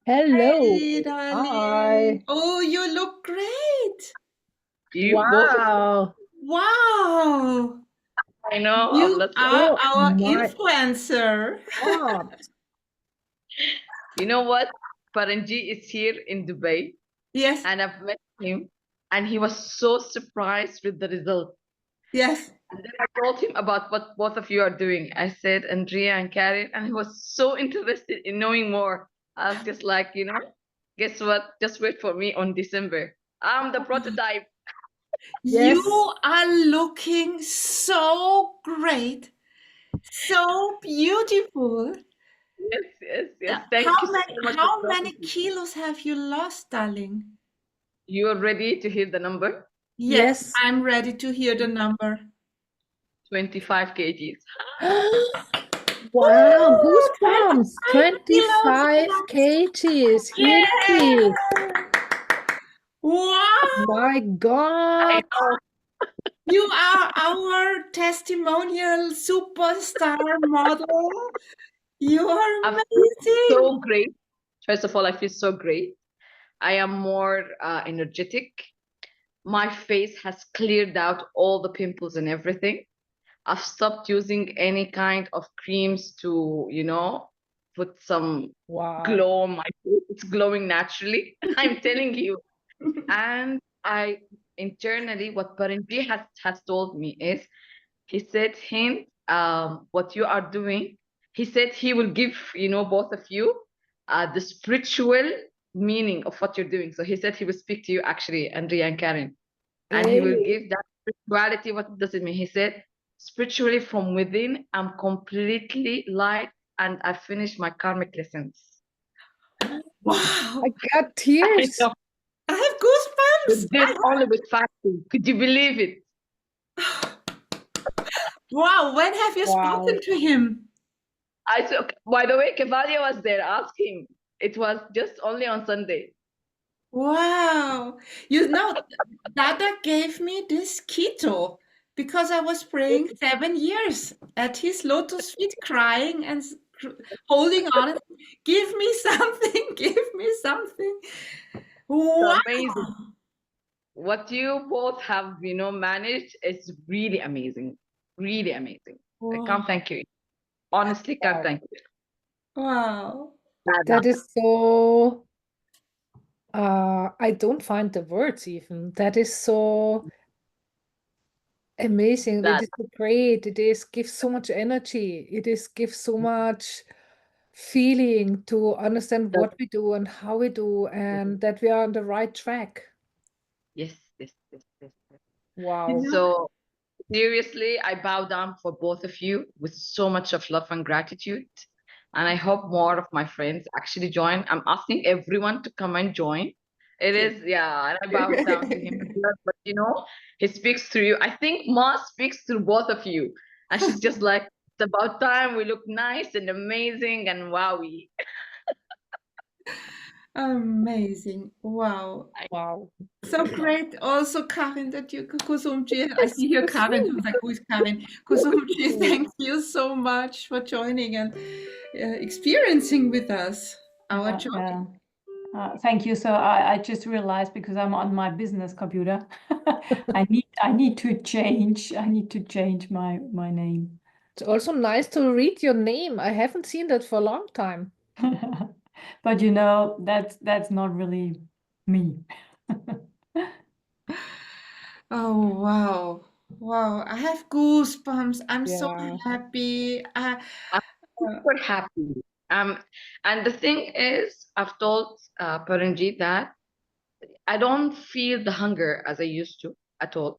Hello. Hey, darling. Hi. Oh, you look great. You both of Wow. Wow. I know of You lots of are Oh our my influencer. God. you know what? Paranji is here in Dubai Yes, and I've met him and he was so surprised with the result. yes. And then I told him about what both of you are doing. I said Andrea and Karen, and he was so interested in knowing more. I was just like, guess what? Just wait for me on December. I'm the prototype. You Yes. are looking so great, so beautiful. Yes, yes, yes. Thank How you so many much for how many talking to me. kilos have you lost, darling? You are ready to hear the number? Yes, Yes. I'm ready to hear the number. 25 kgs. Wow. Woo! Goosebumps. 25 kilos 25 lost. kgs. Yeah! Really? Wow! My I God. know. You are our testimonial superstar model. You are I feel amazing. so great. First of all, I feel so great. I am more energetic. My face has cleared out all the pimples and everything. I've stopped using any kind of creams to, put some Wow. glow on my face. It's glowing naturally. I'm telling you. And I internally, what Parinji has told me is, he said, Hind, what you are doing, he said he will give, both of you the spiritual meaning of what you're doing. So he said he will speak to you actually, Andrea and Karen, and he will Really? give that spirituality. What does it mean? He said, spiritually from within, I'm completely light and I finished my karmic lessons. I Wow. got I tears. know. I have He goosebumps. did only with fasting. Could you believe it? Wow. When have you Wow. spoken to him? I took, by the way, Kevalia was there. Ask him. It was just only on Sunday. Wow. You know, Dada gave me this keto because I was praying 7 years at his lotus feet, crying and holding on. Give me something, give me something. So Wow. amazing. What you both have, managed is really amazing. Really amazing. I Wow. can't thank you. Honestly, can't Wow. thank you. Wow. Nada. That is so, I don't find the words even. That is so amazing. It That. is so great. It is gives so much energy. It is gives so much feeling to understand what we do and how we do and that we are on the right track. Yes, yes, yes, yes, yes. You Wow. know, So seriously, I bow down for both of you with so much of love and gratitude. And I hope more of my friends actually join. I'm asking everyone to come and join. It okay. is, yeah, and I bow down to him as well. But he speaks through you. I think Ma speaks through both of you. And she's just like, it's about time we look nice and amazing and wowie. Amazing. Wow. Wow. So great also, Karin, that you Kusumji. I see here Excuse Karin. I was me. like, who is Karin? Kusumji, Oh, thank you so much for joining and experiencing with us our Yeah, journey. thank you. So I just realized because I'm on my business computer, I need to change. I need to change my name. it's also nice to read your name. I haven't seen that for a long time. But that's not really me. Oh, wow. Wow. I have goosebumps. I'm so Yeah. happy. I'm super happy. And the thing is, I've told Paranjit that I don't feel the hunger as I used to at all.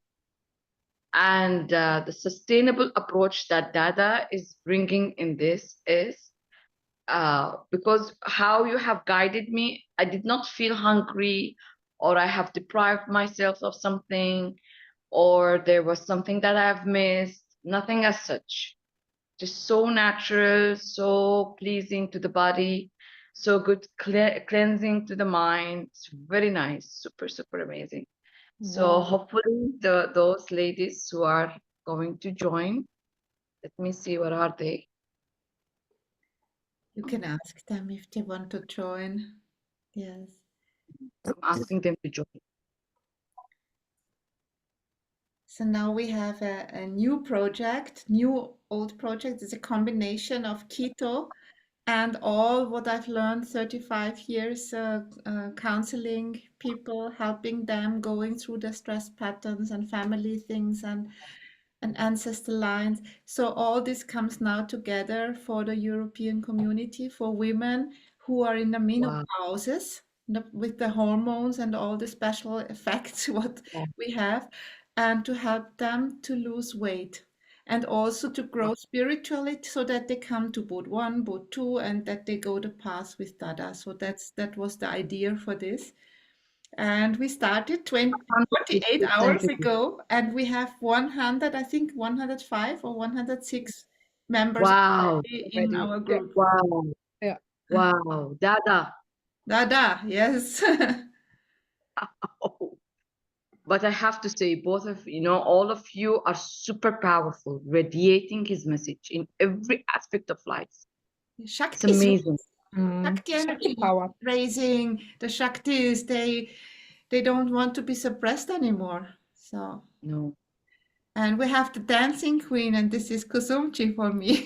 And the sustainable approach that Dada is bringing in this is because how you have guided me, I did not feel hungry or I have deprived myself of something or there was something that I've missed. Nothing as such. Just so natural, so pleasing to the body, so good cleansing to the mind. It's very nice, super, super amazing. So Wow. hopefully those ladies who are going to join, let me see what are they. You can ask them if they want to join. Yes. I'm asking them to join. So now we have a new project, new old project. It's a combination of keto and all what I've learned 35 years counseling people, helping them going through the stress patterns and family things and ancestor lines. So all this comes now together for the European community for women who are in the Wow. menopauses with the hormones and all the special effects what Wow. we have, and to help them to lose weight and also to grow spiritually so that they come to Boot 1, Boot 2, and that they go the path with Dada. So that was the idea for this. And we started 48 hours 100% ago, and we have 100, I think 105 or 106 members Wow. already in Already. our Yeah. group. Wow. Yeah. Wow. Dada. Dada, yes. Oh. But I have to say, both of all of you are super powerful, radiating his message in every aspect of life. It's Shakti, amazing. Shakti Shakti energy power. raising the Shaktis, they don't want to be suppressed anymore. So, No. and we have the dancing queen, and this is Kusumchi for me.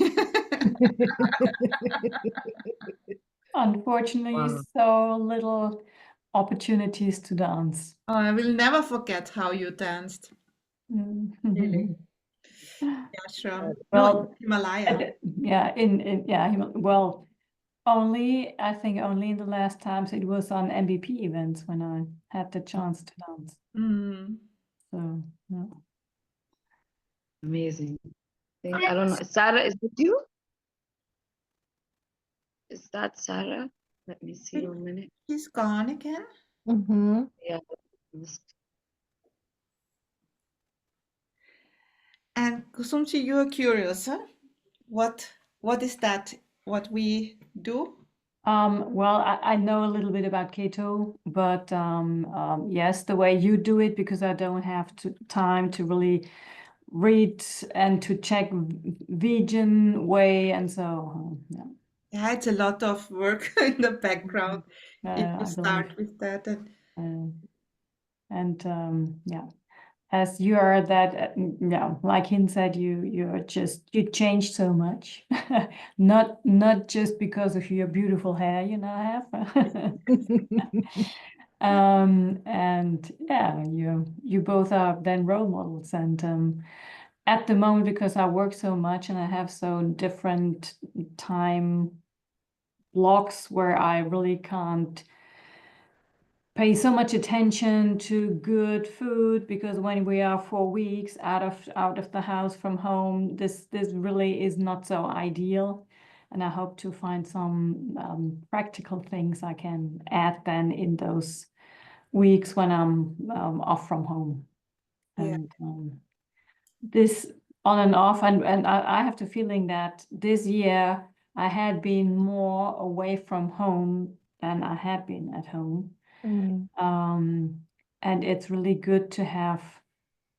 Unfortunately, Wow. so little opportunities to dance. Oh, I will never forget how you danced. Really. Mm. Ashram. No, in Well, Himalaya. yeah, well, I think only in the last times it was on MVP events when I had the chance to dance. Mm. So, yeah. Amazing. I don't know. Sarah is with you? Is that Sarah? Let me see 1 minute. He's gone again. Mm-hmm. Yeah. And Kusumchi, you are curious, huh? What is that? What we do? Well, I know a little bit about keto, but yes, the way you do it, because I don't have time to really read and to check vegan way, and so yeah. Yeah, it's a lot of work in the background if you I believe, start with that. And and yeah, as you are that, yeah, like Hin said, you changed so much, not just because of your beautiful hair you now have. And yeah, you both are then role models, and at the moment, because I work so much and I have so different time blocks where I really can't pay so much attention to good food, because when we are 4 weeks out of the house from home, this really is not so ideal. And I hope to find some practical things I can add then in those weeks when I'm off from home. yeah. And this on and off, and I have the feeling that this year I had been more away from home than I had been at home. Mm. And it's really good to have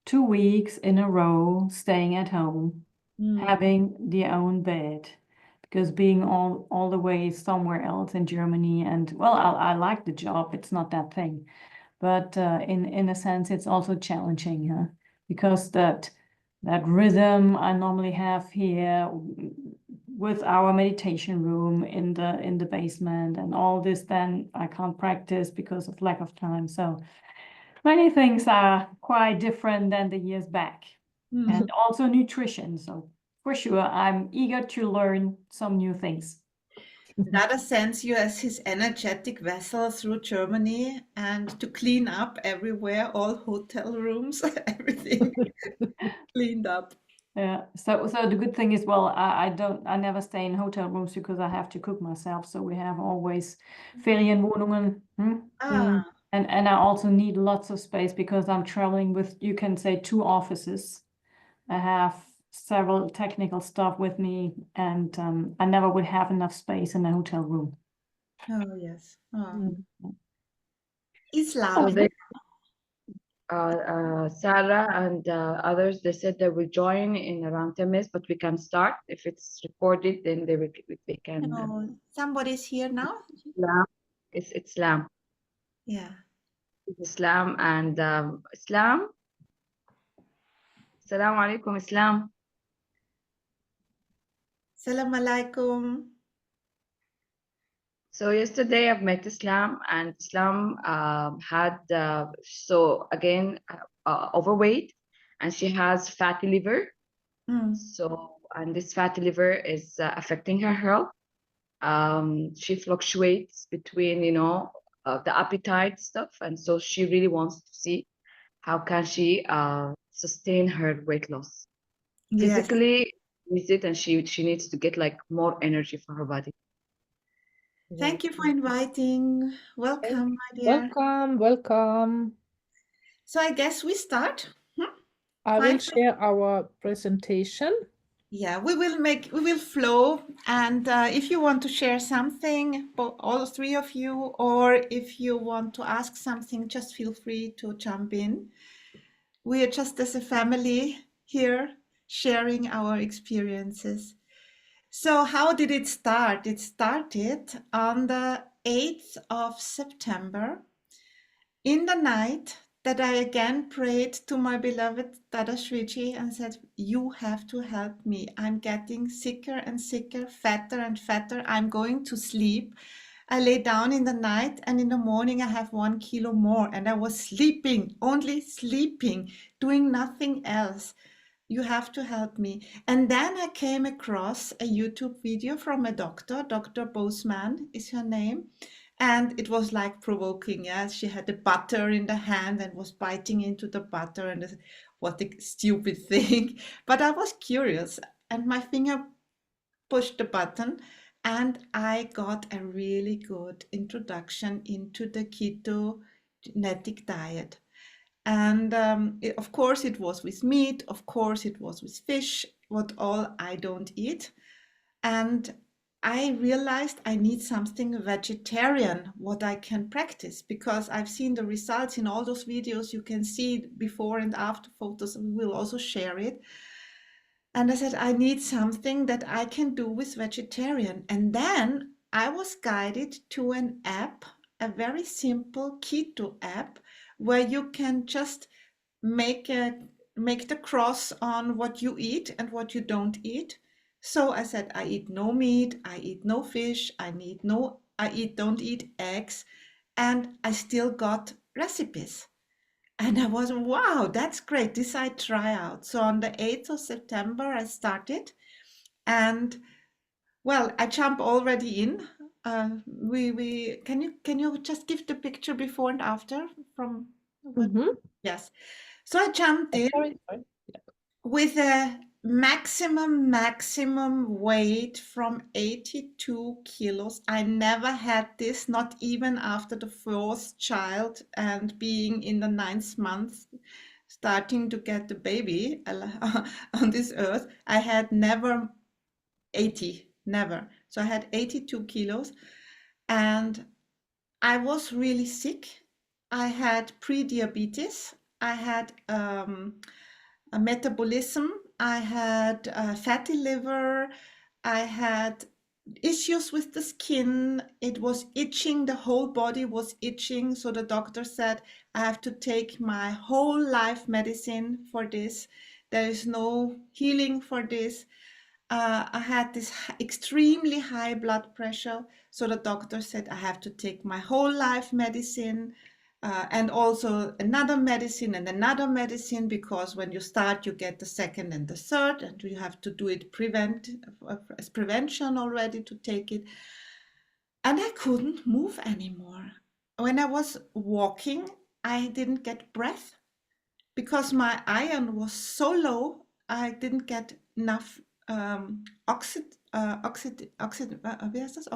2 weeks in a row staying at home, Mm. having the own bed, because being all the way somewhere else in Germany, and well, I like the job, it's not that thing, but in a sense it's also challenging, huh? Because that rhythm I normally have here with our meditation room in the basement and all this, then I can't practice because of lack of time. So many things are quite different than the years back. Mm. And also nutrition. So for sure, I'm eager to learn some new things. Dada sends you as his energetic vessel through Germany and to clean up everywhere, all hotel rooms, everything cleaned up. Yeah. So the good thing is, well, I never stay in hotel rooms because I have to cook myself. So we have always Ferienwohnungen. Ah, And I also need lots of space because I'm traveling with, you can say, 2 offices. I have several technical stuff with me, and I never would have enough space in a hotel room. oh yes. Oh. Mm. Islam. So Sarah and others, they said they will join in around 10 minutes, but we can start. If it's recorded, then they can. No, somebody's here now. Yeah. It's Islam. Yeah. Islam and Islam. Assalamu alaikum, Islam. Salam alaikum. So yesterday I've met Islam, and Islam had so again overweight, and she has fatty liver. Mm. So and this fatty liver is affecting her health. She fluctuates between the appetite stuff, and so she really wants to see how can she sustain her weight loss. Yes. Physically needs it, and she needs to get like more energy for her body. Thank you for inviting. Welcome, my dear. Welcome, welcome. So I guess we start. I will Fine. share our presentation. Yeah, we will flow. And if you want to share something, all three of you, or if you want to ask something, just feel free to jump in. We are just as a family here sharing our experiences. So how did it start? It started on the 8th of September, in the night, that I again prayed to my beloved Dada Shriji and said, you have to help me. I'm getting sicker and sicker, fatter and fatter. I'm going to sleep. I lay down in the night, and in the morning I have 1 kilo more, and I was sleeping, only sleeping, doing nothing else. You have to help me. And then I came across a YouTube video from a doctor, Dr. Boseman is her name. And it was like provoking. Yeah, she had the butter in the hand and was biting into the butter, and what a stupid thing. But I was curious, and my finger pushed the button, and I got a really good introduction into the keto genetic diet. And of course, it was with meat, of course, it was with fish, what all I don't eat. And I realized I need something vegetarian, what I can practice, because I've seen the results in all those videos. You can see before and after photos, and we will also share it. And I said, I need something that I can do with vegetarian. And then I was guided to an app, a very simple keto app, where you can just make the cross on what you eat and what you don't eat. So I said, I eat no meat, I eat no fish, don't eat eggs, and I still got recipes. And I was, wow, that's great. This I try out. So on the 8th of September, I started. And well, I jump already in. We can you just give the picture before and after from what? Yes. So I jumped in Sorry. with a maximum weight from 82 kilos. I never had this, not even after the fourth child and being in the 9th month, starting to get the baby on this earth. I had never 80, never. So I had 82 kilos, and I was really sick. I had pre-diabetes. I had a metabolism. I had a fatty liver. I had issues with the skin. It was itching. The whole body was itching. So the doctor said, I have to take my whole life medicine for this. There is no healing for this. I had this extremely high blood pressure. So the doctor said, I have to take my whole life medicine. And also another medicine and another medicine, because when you start, you get the second and the third, and you have to do it as prevention already to take it. And I couldn't move anymore. When I was walking, I didn't get breath because my iron was so low. I didn't get enough wie heißt das?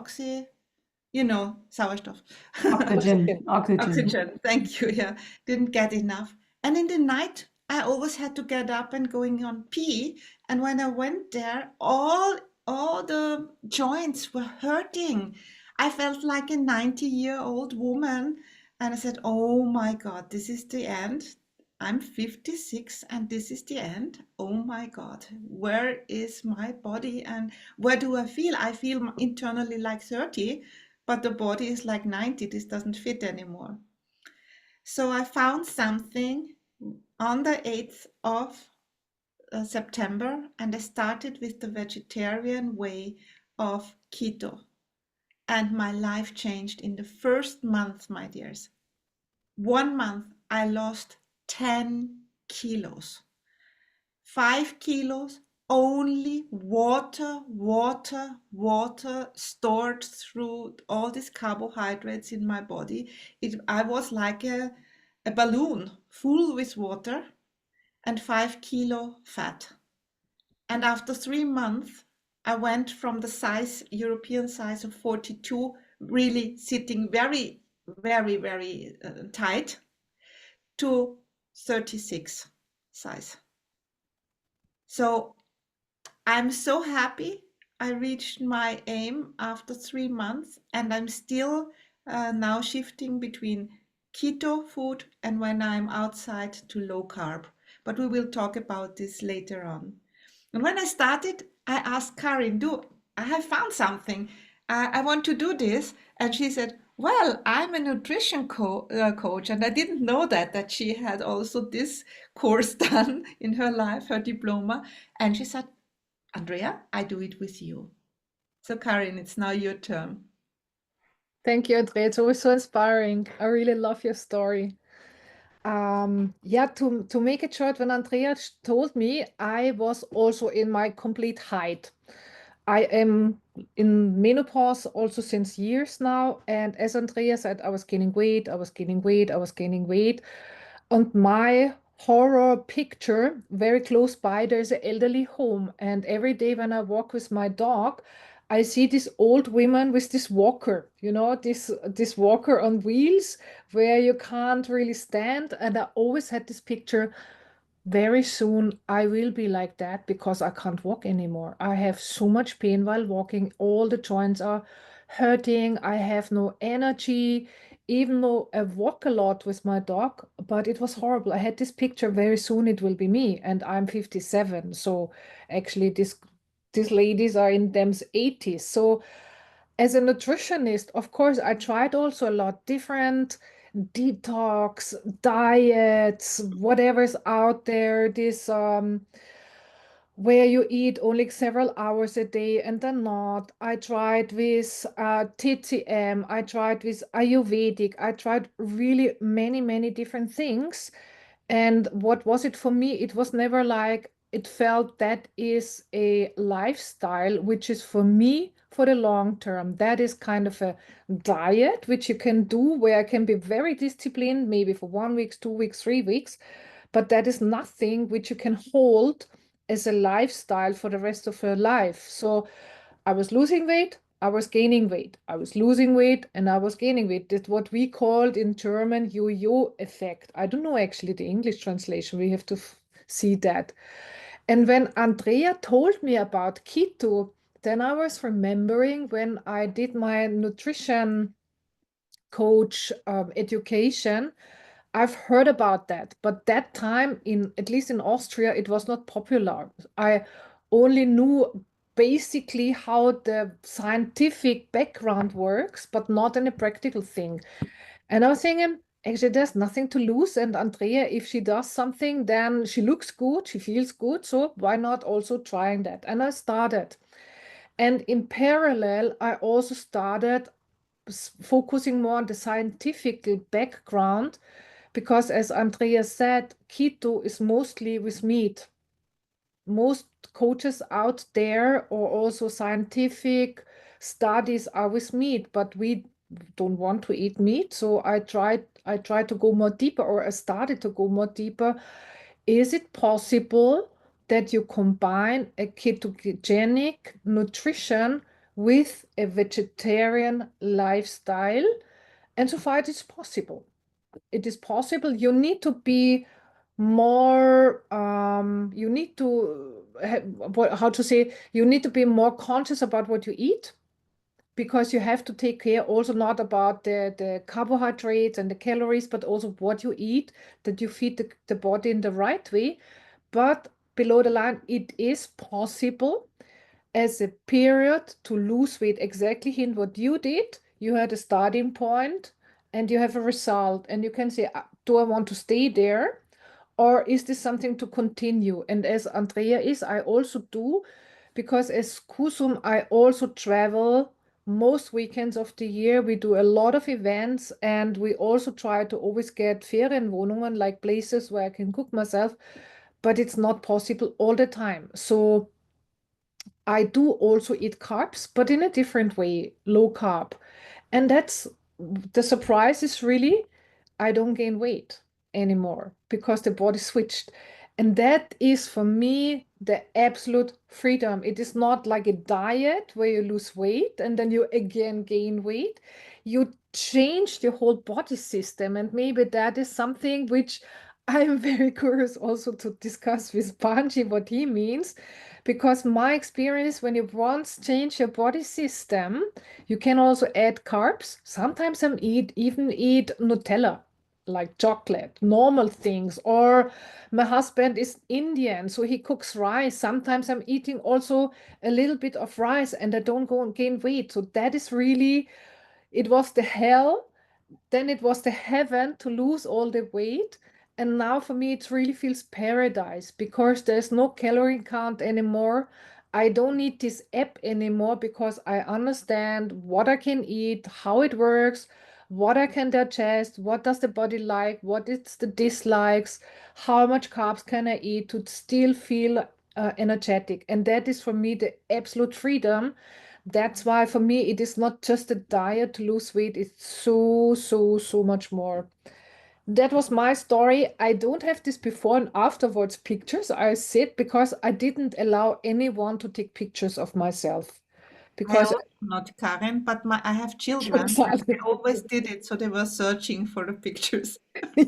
Sauerstoff. Oxygen. Oxygen. Thank you. Yeah, didn't get enough. And in the night, I always had to get up and going on pee. And when I went there, all the joints were hurting. I felt like a 90-year-old woman. And I said, oh my God, this is the end. I'm 56 and this is the end. Oh my God, where is my body and where do I feel? I feel internally like 30. but the body is like 90. This doesn't fit anymore. So I found something on the 8th of September, and I started with the vegetarian way of keto. And my life changed in the first month, my dears. 1 month, I lost 10 kilos. 5 kilos, only water, water, water stored through all these carbohydrates in my body. I was like a balloon full with water and 5 kilo fat. And after 3 months, I went from the size, European size of 42, really sitting very, very, very tight, to 36 size. So I'm so happy I reached my aim after 3 months, and I'm still now shifting between keto food and when I'm outside to low carb. But we will talk about this later on. And when I started, I asked Karin, I have found something. I want to do this. And she said, well, I'm a nutrition coach. And I didn't know that she had also this course done in her life, her diploma. And she said, Andrea, I do it with you. So Karin, it's now your turn. Thank you, Andrea. It's always so inspiring. I really love your story. Yeah, to make it short, when Andrea told me, I was also in my complete height. I am in menopause also since years now. And as Andrea said, I was gaining weight, I was gaining weight, I was gaining weight. And my horror picture, very close by, there's an elderly home. And every day when I walk with my dog, I see this old woman with this walker, this walker on wheels where you can't really stand. And I always had this picture, very soon I will be like that because I can't walk anymore. I have so much pain while walking. All the joints are hurting. I have no energy, even though I walk a lot with my dog, but it was horrible. I had this picture, very soon it will be me, and I'm 57. So actually these ladies are in them 80s. So as a nutritionist, of course, I tried also a lot different detox diets, whatever's out there, this where you eat only several hours a day and then not. I tried with TCM, I tried with Ayurvedic, I tried really many, many different things. And what was it for me? It was never like, it felt that is a lifestyle, which is for me for the long term. That is kind of a diet, which you can do where I can be very disciplined, maybe for 1 week, 2 weeks, 3 weeks, but that is nothing which you can hold as a lifestyle for the rest of your life. So I was losing weight, I was gaining weight, I was losing weight, and I was gaining weight. That's what we called in German yo-yo effect. I don't know actually the English translation. We have to see that. And when Andrea told me about keto, then I was remembering when I did my nutrition coach education. I've heard about that, but that time, in at least in Austria, it was not popular. I only knew basically how the scientific background works, but not any practical thing. And I was thinking, actually, there's nothing to lose. And Andrea, if she does something, then she looks good, she feels good. So why not also trying that? And I started. And in parallel, I also started focusing more on the scientific background because, as Andrea said, keto is mostly with meat. Most coaches out there or also scientific studies are with meat, but we don't want to eat meat. So I tried to go more deeper, or I started to go more deeper. Is it possible that you combine a ketogenic nutrition with a vegetarian lifestyle? And so far it is possible. It is possible. You need to be more, you need to, how to say, you need to be more conscious about what you eat, because you have to take care also not about the carbohydrates and the calories, but also what you eat, that you feed the body in the right way. But below the line, it is possible as a period to lose weight exactly in what you did. you had a starting point and you have a result, and you can say, do I want to stay there? Or is this something to continue? And as Andrea is, I also do, because as Kusum, I also travel most weekends of the year. We do a lot of events, and we also try to always get Ferienwohnungen, like places where I can cook myself, but it's not possible all the time. So I do also eat carbs, but in a different way, low carb. And that's the surprise is really I don't gain weight anymore because the body switched. And that is for me the absolute freedom. It is not like a diet where you lose weight and then you again gain weight. You change the whole body system. And maybe that is something which I'm very curious also to discuss with Panji what he means. Because my experience, when you once change your body system, you can also add carbs. Sometimes I even eat Nutella, like chocolate, normal things. Or my husband is Indian, so he cooks rice. Sometimes I'm eating also a little bit of rice and I don't go and gain weight. So that is really, it was the hell, then it was the heaven to lose all the weight. And now for me, it really feels paradise because there's no calorie count anymore. I don't need this app anymore because I understand what I can eat, how it works, what I can digest, what does the body like, what is the dislikes, how much carbs can I eat to still feel energetic. And that is for me the absolute freedom. That's why for me, it is not just a diet to lose weight. It's so, so, so much more. That was my story. I don't have this before and afterwards pictures. I said because I didn't allow anyone to take pictures of myself I because also not Karen, but I have children and they exactly. always did it, so they were searching for the pictures.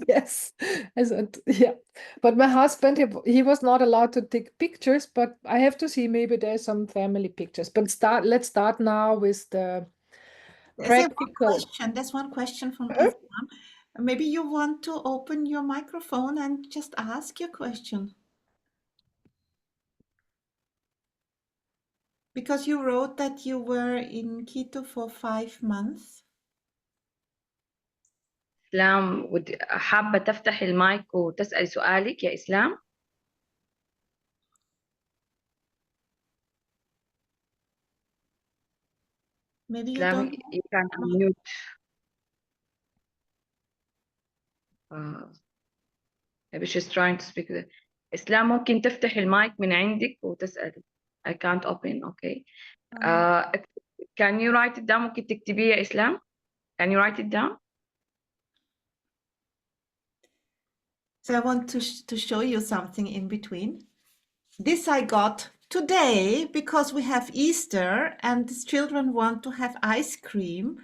Yes. I said, yeah. But my husband, he was not allowed to take pictures, but I have to see maybe there's some family pictures. But let's start now with the practical. There's one question from Uh, Islam. Maybe you want to open your microphone and just ask your question. Because you wrote that you were in keto for 5 months. إسلام حابة تفتح المايك وتسأل سؤالك يا إسلام؟ Maybe you إسلام, don't. you can unmute. Uh, maybe she's trying to speak. إسلام ممكن تفتح المايك من عندك وتسأل. I can't open, okay. Uh, can you write it down? ممكن تكتبيه يا إسلام? Can you write it down? So I want to show you something in between. This I got today because we have Easter and the children want to have ice cream.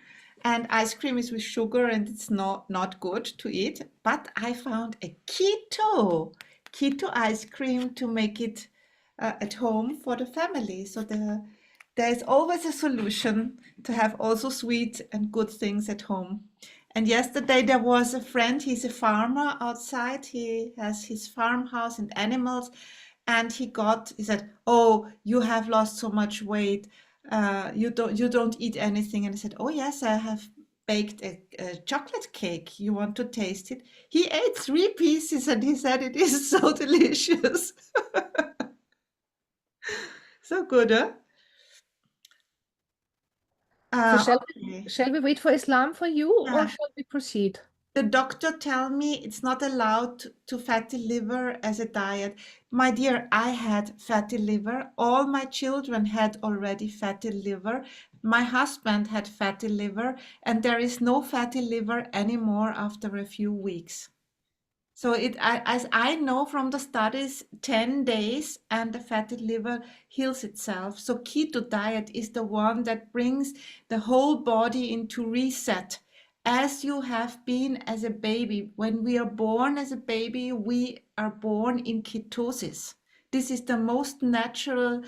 And ice cream is with sugar and it's not good to eat. But I found a keto ice cream to make it at home for the family. So there's always a solution to have also sweet and good things at home. And yesterday there was a friend, he's a farmer outside. He has his farmhouse and animals. And he said, "Oh, you have lost so much weight. You don't eat anything." And I said, "Oh yes, I have baked a chocolate cake. You want to taste it?" He ate 3 pieces and he said it is so delicious. So good, huh? So Okay. shall we wait for Islam for you or Yeah. shall we proceed? The doctor tell me it's not allowed to fatty liver as a diet. My dear, I had fatty liver. All my children had already fatty liver. My husband had fatty liver, and there is no fatty liver anymore after a few weeks. So as I know from the studies, 10 days and the fatty liver heals itself. So keto diet is the one that brings the whole body into reset. As you have been as a baby, when we are born as a baby, we are born in ketosis. This is the most natural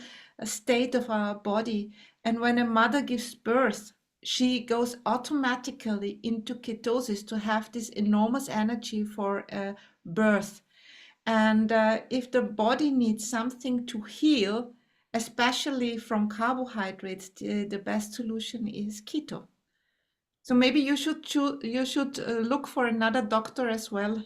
state of our body. And when a mother gives birth, she goes automatically into ketosis to have this enormous energy for birth. And if the body needs something to heal, especially from carbohydrates, the best solution is keto. So maybe you should look for another doctor as well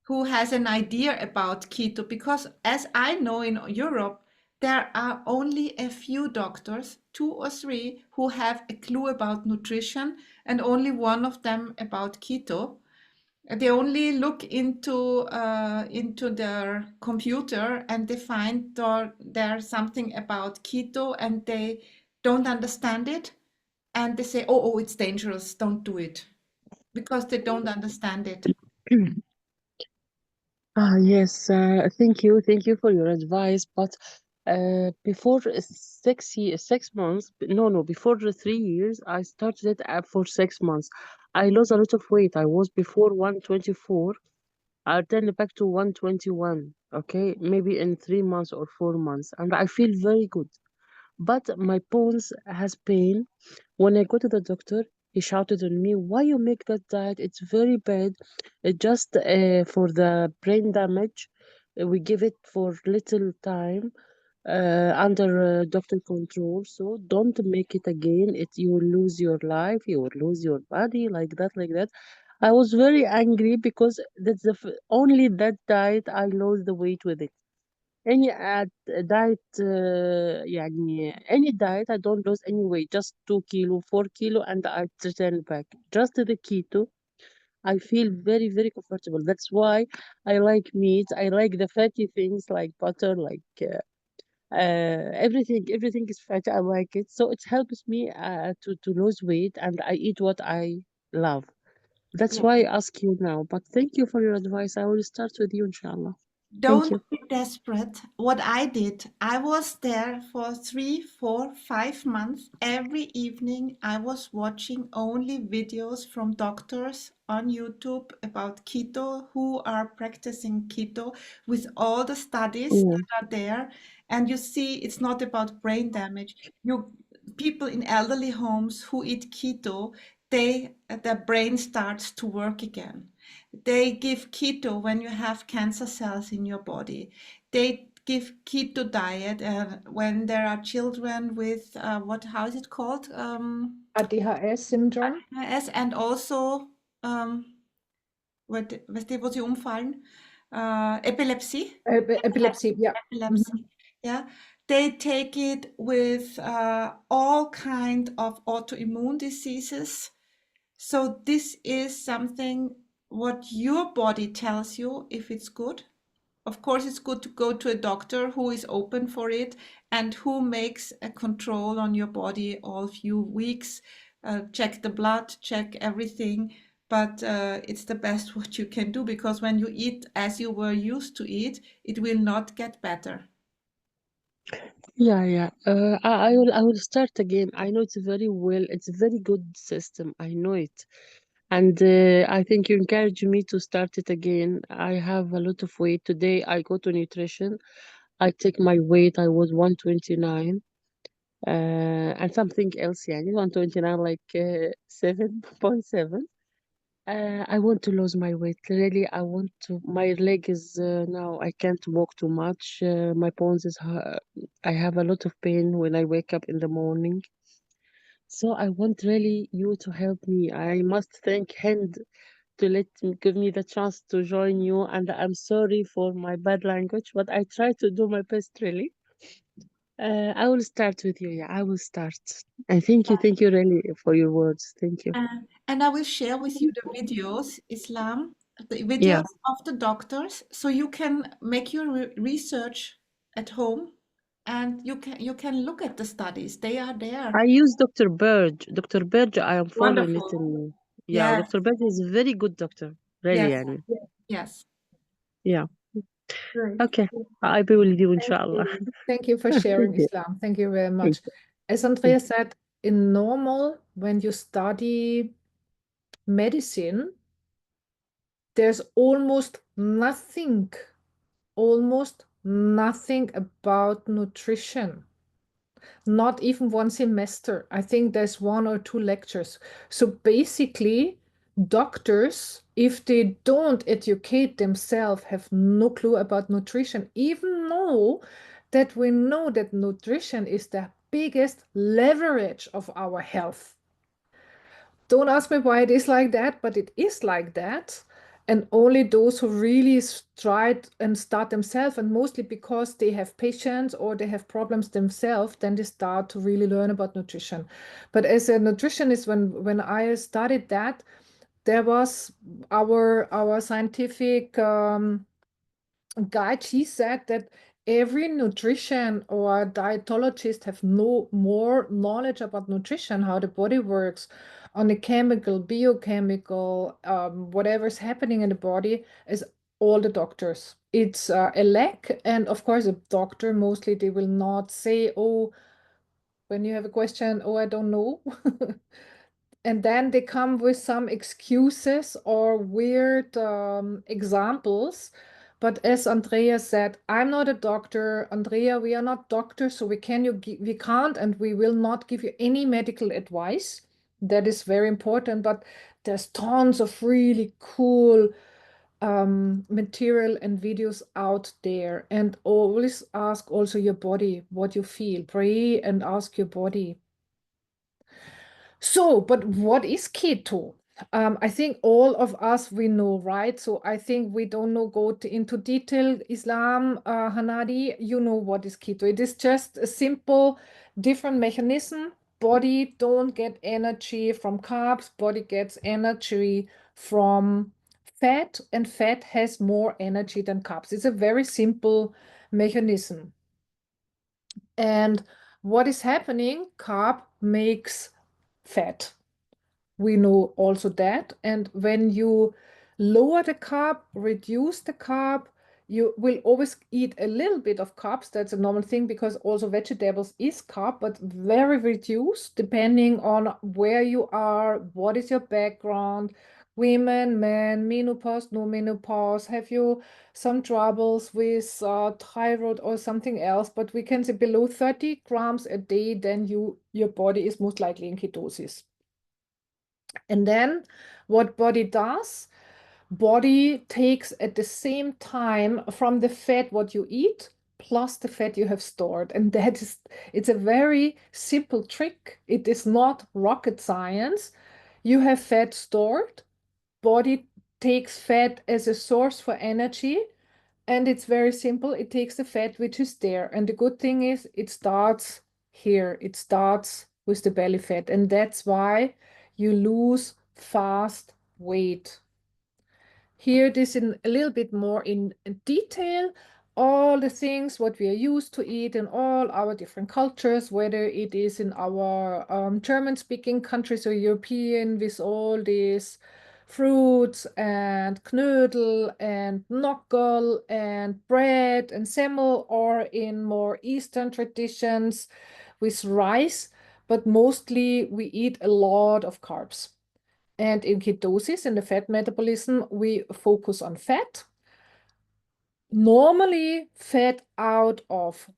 who has an idea about keto, because as I know in Europe, there are only a few doctors, 2 or 3, who have a clue about nutrition, and only one of them about keto. They only look into their computer and they find there's something about keto and they don't understand it, and they say, oh, it's dangerous, don't do it, because they don't understand it. Yes, thank you for your advice. But before 6 months, no, before the 3 years, I started it for 6 months. I lost a lot of weight. I was before 124. I turned back to 121. Okay, maybe in 3 months or 4 months, and I feel very good. But my bones has pain. When I go to the doctor, he shouted on me, "Why you make that diet? It's very bad. It just for the brain damage. We give it for little time under doctor control. So don't make it again. It you will lose your life. You will lose your body like that, like that." I was very angry because that's the only that diet I lost the weight with it. Any diet يعني any diet I don't lose any weight, just 2 kilo 4 kilo and I return back. Just the keto I feel very very comfortable. That's why I like meat. I like the fatty things like butter, like everything is fatty. I like it, so it helps me to lose weight, and I eat what I love. That's Yeah. why I ask you now, but thank you for your advice. I will start with you, inshallah. Thank Don't you. be desperate. What I did, I was there for 3, 4, 5 months. Every evening, I was watching only videos from doctors on YouTube about keto, who are practicing keto, with all the studies Yeah. that are there. And you see, it's not about brain damage. You people in elderly homes who eat keto, their brain starts to work again. They give keto when you have cancer cells in your body. They give keto diet when there are children with how is it called? ADHS syndrome. AS, and also weißt du, wo sie umfallen? Epilepsy. Epilepsy, yeah. Mhm. Epilepsy. Yeah. They take it with all kind of autoimmune diseases. So this is something what your body tells you if it's good. Of course, it's good to go to a doctor who is open for it and who makes a control on your body all few weeks, check the blood, check everything. But it's the best what you can do, because when you eat as you were used to eat, it will not get better. Yeah, yeah. I will start again. I know it's very well. It's a very good system. I know it, and I think you encourage me to start it again. I have a lot of weight today. I go to nutrition. I take my weight. I was 129, and something else. Yeah, 129, like 7.7. I want to lose my weight. Really, I want to. My leg is now. I can't walk too much. My bones is. I have a lot of pain when I wake up in the morning. So I want really you to help me. I must thank Hind to give me the chance to join you. And I'm sorry for my bad language, but I try to do my best. Really. I will start with you. Yeah, I will start. And thank you really for your words. Thank you. And I will share with you the videos, the Yeah. videos of the doctors, so you can make your research at home, and you can look at the studies. They are there. I use Dr. Burge. Dr. Burge, I am following it Wonderful. in. Yeah, Yes, Dr. Burge is a very good doctor. Really, yes, يعني. yes. Yeah. Great. Okay. I be with you, inshallah. Thank you for Thank sharing, you. Islam. Thank you very Thank much. you. As Andrea said, in normal, when you study medicine, there's almost nothing about nutrition. Not even one semester. I think there's 1 or 2 lectures. So basically, doctors, if they don't educate themselves, have no clue about nutrition, even though that we know that nutrition is the biggest leverage of our health. Don't ask me why it is like that, but it is like that. And only those who really tried and start themselves, and mostly because they have patients or they have problems themselves, then they start to really learn about nutrition. But as a nutritionist, when I studied that, there was our scientific guide. She said that every nutrition or dietologist have no more knowledge about nutrition, how the body works on the chemical, biochemical, whatever's happening in the body, as all the doctors. It's a lack, and of course, a doctor mostly they will not say, "Oh, when you have a question, oh, I don't know." And then they come with some excuses or weird examples. But as Andrea said, I'm not a doctor. Andrea, we are not doctors, so we can't and we will not give you any medical advice. That is very important. But there's tons of really cool material and videos out there. And always ask also your body what you feel. Pray and ask your body. So, but what is keto? I think all of us we know, right? So I think we don't know into detail. Islam, Hanadi, you know what is keto. It is just a simple, different mechanism. Body don't get energy from carbs. Body gets energy from fat, and fat has more energy than carbs. It's a very simple mechanism. And what is happening? Carb makes fat. We know also that. And when you lower the carb, reduce the carb, you will always eat a little bit of carbs. That's a normal thing because also vegetables is carb, but very reduced depending on where you are, what is your background, women, men, menopause, no menopause, have you some troubles with thyroid or something else, but we can say below 30 grams a day, then your body is most likely in ketosis. And then what body does, body takes at the same time from the fat what you eat plus the fat you have stored. And it's a very simple trick. It is not rocket science. You have fat stored, body takes fat as a source for energy, and it's very simple. It takes the fat which is there. And the good thing is it starts here. It starts with the belly fat. And that's why you lose fast weight. Here this in a little bit more in detail, all the things what we are used to eat in all our different cultures, whether it is in our German-speaking countries or European, with all these fruits and knödel and nockel and bread and semmel, or in more Eastern traditions with rice, but mostly we eat a lot of carbs. And in ketosis, in the fat metabolism, we focus on fat. Normally fat out of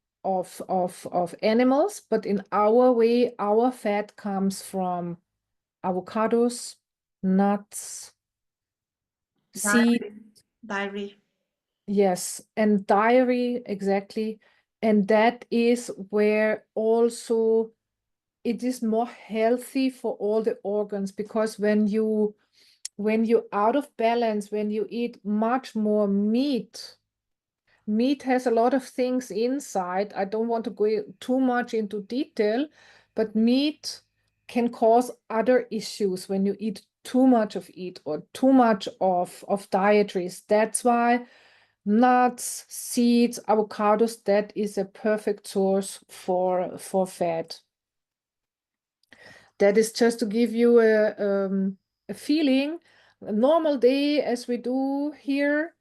animals, but in our way, our fat comes from avocados, nuts, seeds. Dairy. Yes, and dairy, exactly. And that is where also it is more healthy for all the organs, because when you're out of balance, when you eat much more meat has a lot of things inside. I don't want to go too much into detail, but meat can cause other issues when you eat too much of it or too much of dietaries. That's why nuts, seeds, avocados, that is a perfect source for fat. That is just to give you a feeling, a normal day as we do here.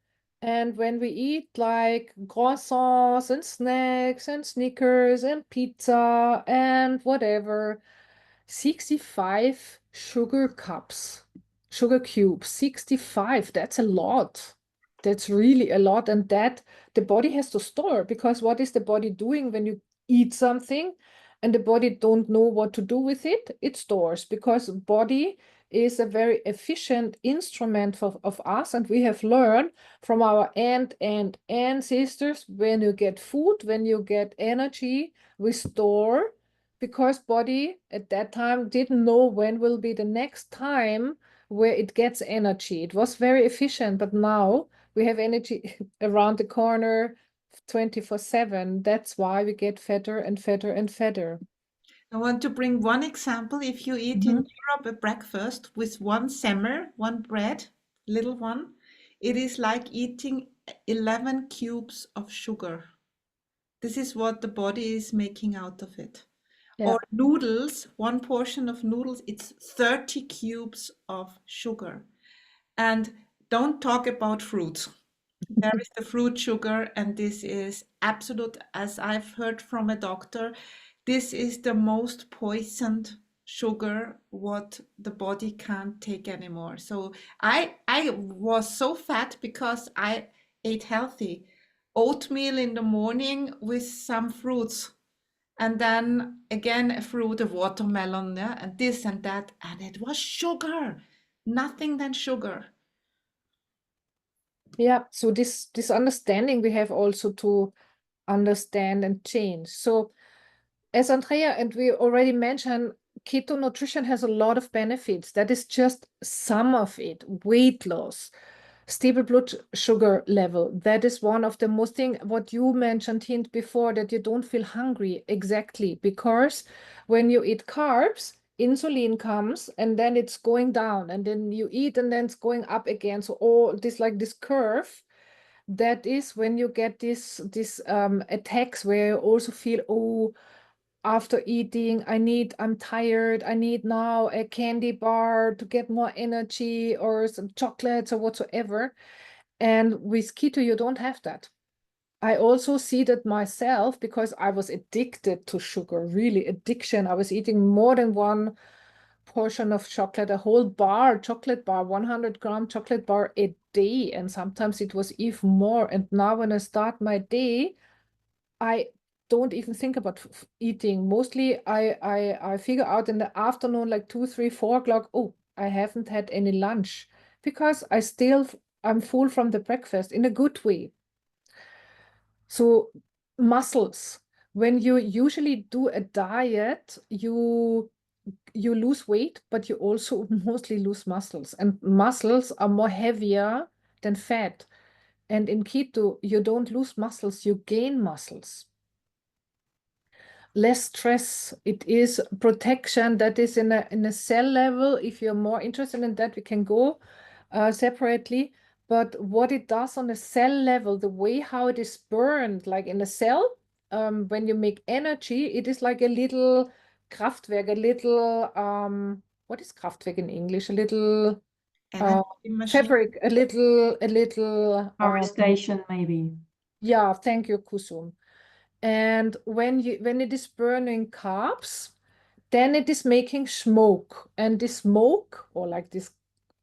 And when we eat like croissants and snacks and Snickers and pizza and whatever, 65 sugar cups, sugar cubes, 65, that's a lot. That's really a lot. And that the body has to store, because what is the body doing when you eat something and the body don't know what to do with it? It stores, because body is a very efficient instrument of us. And we have learned from our ancestors, when you get food, when you get energy, we store because body at that time didn't know when will be the next time where it gets energy. It was very efficient, but now we have energy around the corner 24/7. That's why we get fatter and fatter and fatter. I want to bring one example. If you eat in Europe a breakfast with one semmer, one bread, little one, it is like eating 11 cubes of sugar. This is what the body is making out of it. Yeah. Or noodles, one portion of noodles, it's 30 cubes of sugar. And don't talk about fruits. There is the fruit sugar, and this is absolute, as I've heard from a doctor, this is the most poisoned sugar what the body can't take anymore. So I was so fat because I ate healthy. Oatmeal in the morning with some fruits, and then again a fruit, a watermelon, yeah, and this and that, and it was sugar, nothing than sugar. Yeah, so this understanding we have also to understand and change. So as Andrea and we already mentioned, keto nutrition has a lot of benefits. That is just some of it. Weight loss, stable blood sugar level. That is one of the most thing what you mentioned hint before, that you don't feel hungry. Exactly, because when you eat carbs, insulin comes and then it's going down, and then you eat and then it's going up again. So all this, like this curve, that is when you get this attacks where you also feel, oh, after eating, I'm tired, I need now a candy bar to get more energy or some chocolates or whatsoever. And with keto, you don't have that. I also see that myself because I was addicted to sugar, really addiction. I was eating more than one portion of chocolate, a whole bar, chocolate bar, 100-gram chocolate bar a day. And sometimes it was even more. And now when I start my day, I don't even think about eating. Mostly I figure out in the afternoon, like 2, 3, 4 o'clock, oh, I haven't had any lunch because I'm full from the breakfast in a good way. So muscles, when you usually do a diet, you lose weight, but you also mostly lose muscles, and muscles are more heavier than fat. And in keto, you don't lose muscles, you gain muscles. Less stress. It is protection that is in a cell level. If you're more interested in that, we can go separately. But what it does on a cell level, the way how it is burned, like in a cell, when you make energy, it is like a little Kraftwerk, a little what is Kraftwerk in English? A little Energy machine. fabric, a little Power station, maybe. yeah, thank you, Kusum. And when it is burning carbs, then it is making smoke. And this smoke, or like this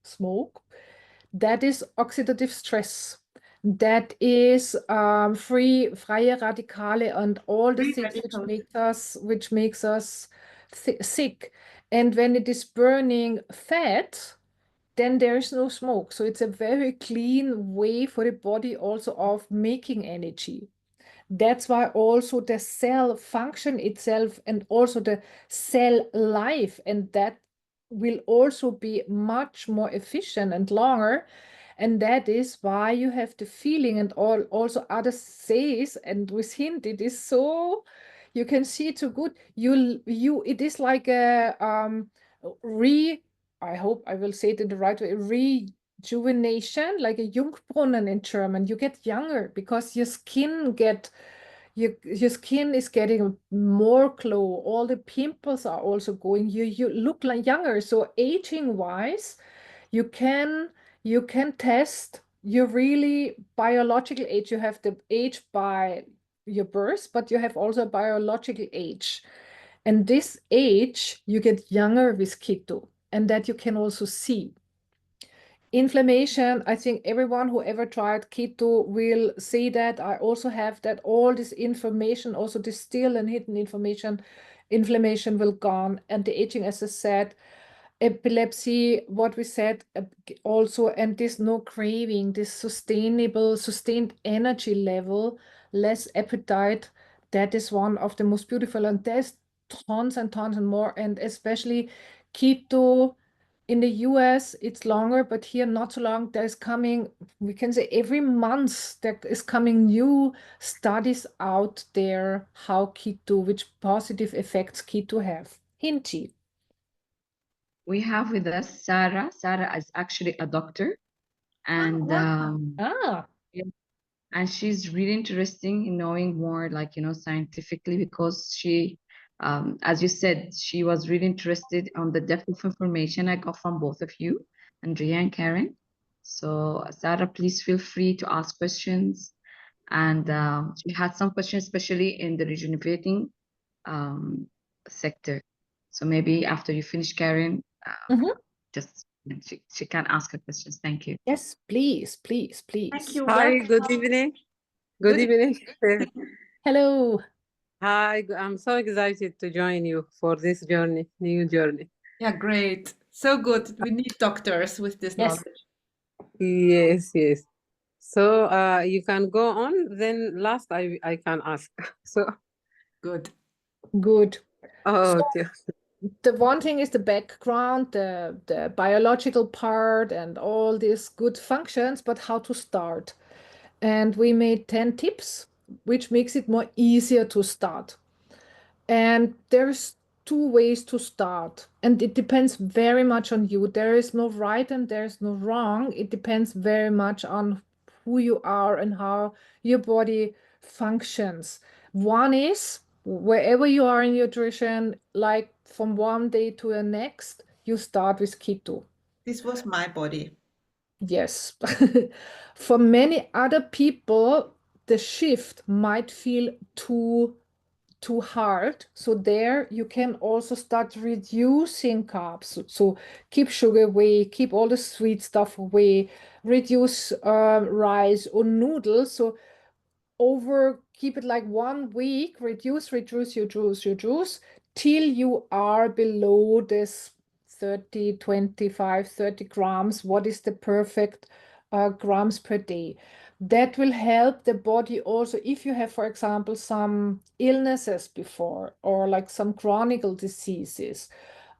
smoke, that is oxidative stress. That is freie Radikale and all the Free things radicals. which makes us sick. And when it is burning fat, then there is no smoke. So it's a very clean way for the body also of making energy. That's why also the cell function itself and also the cell life, and that will also be much more efficient and longer. And that is why you have the feeling, and also others says, and with hint, it is so, you can see it so good. It is like a I hope I will say it in the right way, rejuvenation, like a Jungbrunnen in German. You get younger because your skin is getting more glow. All the pimples are also going. You look like younger. So aging wise, you can test your really biological age. You have the age by your birth, but you have also a biological age. And this age, you get younger with keto, and that you can also see. Inflammation, I think everyone who ever tried keto will say that. I also have that. All this information, also this still and hidden information, inflammation will gone. And the aging, as I said, epilepsy, what we said also, and this no craving, this sustained energy level, less appetite, that is one of the most beautiful. And tons and tons and more. And especially keto in the US, it's longer, but here not so long. There's coming, we can say every month there is coming new studies out there how keto, which positive effects keto have. Hinchi. We have with us Sarah. Sarah is actually a doctor, and Wow. yeah, and she's really interesting in knowing more, like, scientifically, because she, as you said, she was really interested on the depth of information I got from both of you, Andrea and Karen. So, Sarah, please feel free to ask questions. And she had some questions, especially in the regenerating um, sector. So maybe after you finish, Karen, Mhm. just she can ask her questions. Thank you. Yes, please, please, Thank please. you. Hi, Welcome. good evening. Good Good. evening. Hello. Hi, I'm so excited to join you for this journey, new journey. Yeah, great. So good. We need doctors with this Yes, knowledge. Yes, yes. So you can go on, then last I can ask. So Good. good. So okay. the one thing is the background, the biological part and all these good functions, but how to start. And we made 10 tips, which makes it more easier to start. And there's two ways to start, and it depends very much on you. There is no right and there's no wrong. It depends very much on who you are and how your body functions. One is wherever you are in your nutrition, like from one day to the next, you start with keto. This was my body. Yes. For many other people, the shift might feel too hard. So there you can also start reducing carbs. So keep sugar away, keep all the sweet stuff away, reduce rice or noodles. So over keep it like 1 week, reduce till you are below this 30, 25, 30 grams. What is the perfect grams per day? That will help the body also if you have, for example, some illnesses before or like some chronic diseases.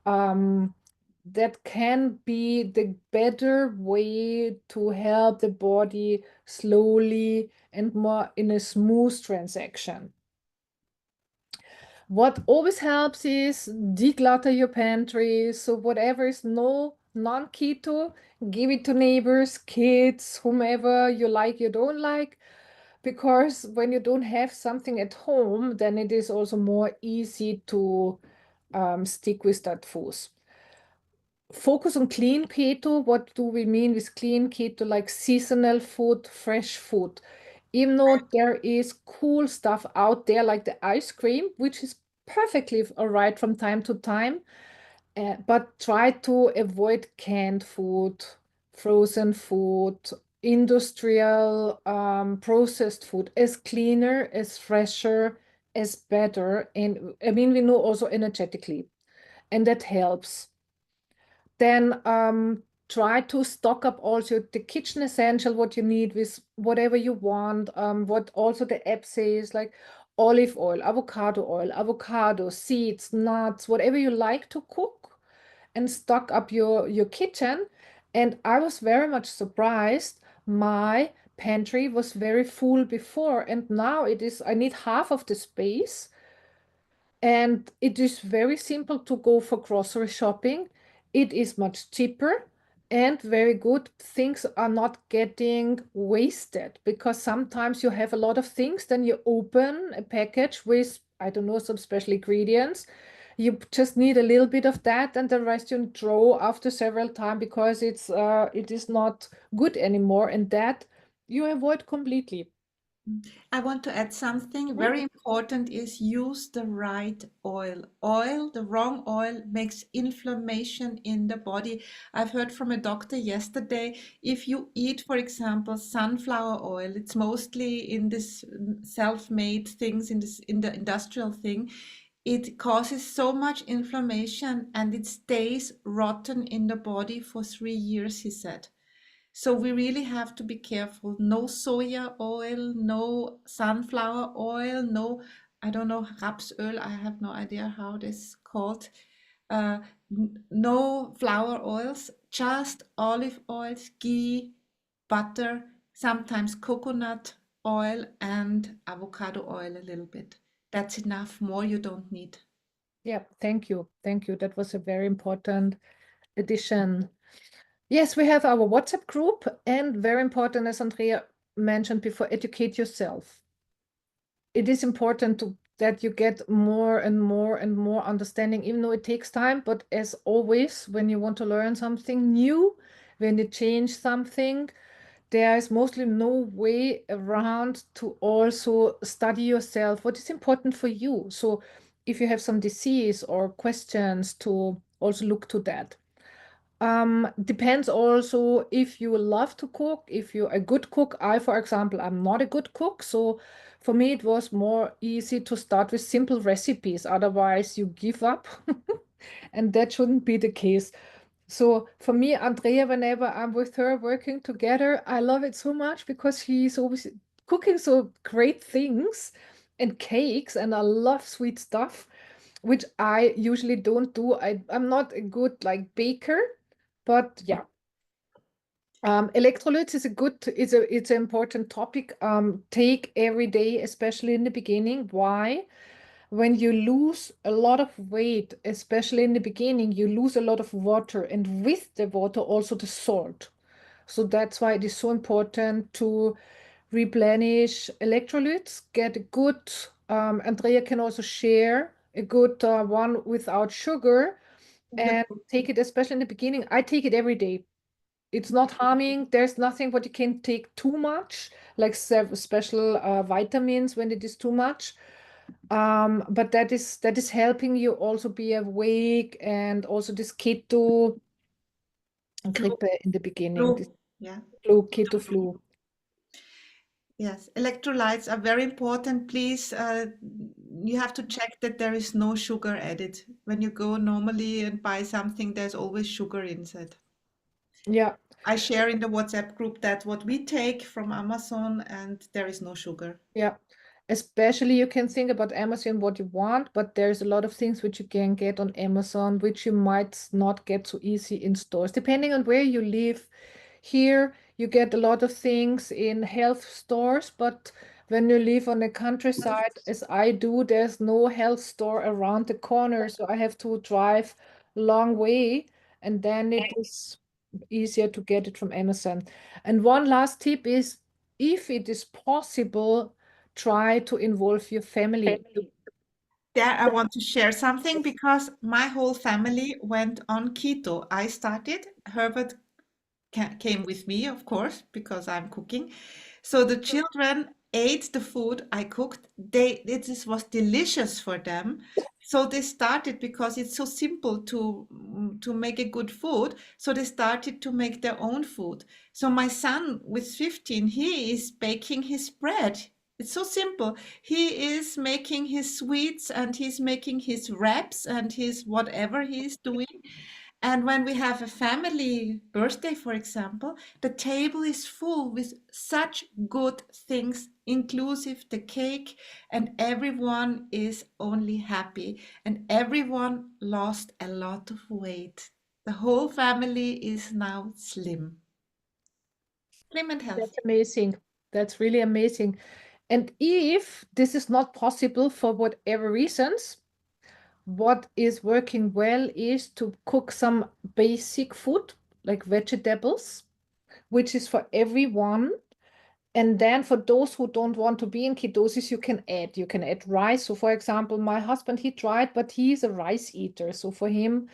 Um, that can be the better way to help the body slowly and more in a smooth transaction. What always helps is declutter your pantry. So whatever is no non-keto, give it to neighbors, kids, whomever you like, you don't like. Because when you don't have something at home, then it is also more easy to stick with that food. Focus on clean keto. What do we mean with clean keto? Like seasonal food, fresh food. Even though there is cool stuff out there like the ice cream, which is perfectly all right from time to time, but try to avoid canned food, frozen food, industrial processed food. As cleaner, as fresher, as better. And I mean, we know also energetically, and that helps. Then try to stock up also the kitchen essential, what you need with whatever you want. What also the app says, like olive oil, avocado, seeds, nuts, whatever you like to cook, and stock up your kitchen. And I was very much surprised. My pantry was very full before, and now it is, I need half of the space. And it is very simple to go for grocery shopping. It is much cheaper and very good. Things are not getting wasted because sometimes you have a lot of things, then you open a package with, I don't know, some special ingredients. You just need a little bit of that, and the rest you throw after several times because it is not good anymore, and that you avoid completely. I want to add something very important is use the right oil. Oil, the wrong oil makes inflammation in the body. I've heard from a doctor yesterday, if you eat, for example, sunflower oil, it's mostly in this self-made things in the industrial thing. It causes so much inflammation and it stays rotten in the body for 3 years, he said. So we really have to be careful. No soya oil, no sunflower oil, no I don't know, rapsöl, I have no idea how this is called. No flour oils, just olive oils, ghee, butter, sometimes coconut oil, and avocado oil a little bit. That's enough. More you don't need. Yeah, thank you. Thank you. That was a very important addition. Yes, we have our WhatsApp group, and very important, as Andrea mentioned before, educate yourself. It is important that you get more and more and more understanding, even though it takes time. But as always, when you want to learn something new, when you change something, there is mostly no way around to also study yourself what is important for you. So if you have some disease or questions, to also look to that. Depends also if you love to cook, if you're a good cook. I, for example, I'm not a good cook, so for me it was more easy to start with simple recipes. Otherwise, you give up, and that shouldn't be the case. So for me, Andrea, whenever I'm with her working together, I love it so much because she's always cooking so great things and cakes, and I love sweet stuff, which I usually don't do. I'm not a good like baker, but yeah. Electrolytes is a good, it's an important topic. Take every day, especially in the beginning. Why? When you lose a lot of weight, especially in the beginning, you lose a lot of water, and with the water, also the salt. So that's why it is so important to replenish electrolytes, get a good, Andrea can also share a good one without sugar, The and take it, especially in the beginning. I take it every day. It's not harming. There's nothing what you can take too much, like special vitamins when it is too much. But that is helping you also be awake, and also this keto flu, grippe in the beginning, this flu. Yeah. keto flu. Yes, electrolytes are very important. Please, you have to check that there is no sugar added. When you go normally and buy something, there's always sugar inside. Yeah. I share in the WhatsApp group that what we take from Amazon, and there is no sugar. Yeah, especially you can think about Amazon what you want, but there's a lot of things which you can get on Amazon which you might not get so easy in stores, depending on where you live. Here, you get a lot of things in health stores, but when you live on the countryside, as I do, there's no health store around the corner, so I have to drive a long way, and then it is easier to get it from Amazon. And one last tip is, if it is possible, try to involve your family. There, I want to share something because my whole family went on keto. I started, Herbert came with me, of course, because I'm cooking. So the children ate the food I cooked. This was delicious for them. So they started, because it's so simple to make a good food. So they started to make their own food. So my son with 15, he is baking his bread. It's so simple. He is making his sweets, and he's making his wraps, and his whatever he is doing. And when we have a family birthday, for example, the table is full with such good things, inclusive the cake, and everyone is only happy, and everyone lost a lot of weight. The whole family is now slim, slim and That's healthy. amazing. That's really amazing. And if this is not possible for whatever reasons, what is working well is to cook some basic food like vegetables, which is for everyone. And then for those who don't want to be in ketosis, you can add rice. So for example, my husband, he tried, but he's a rice eater. So for him,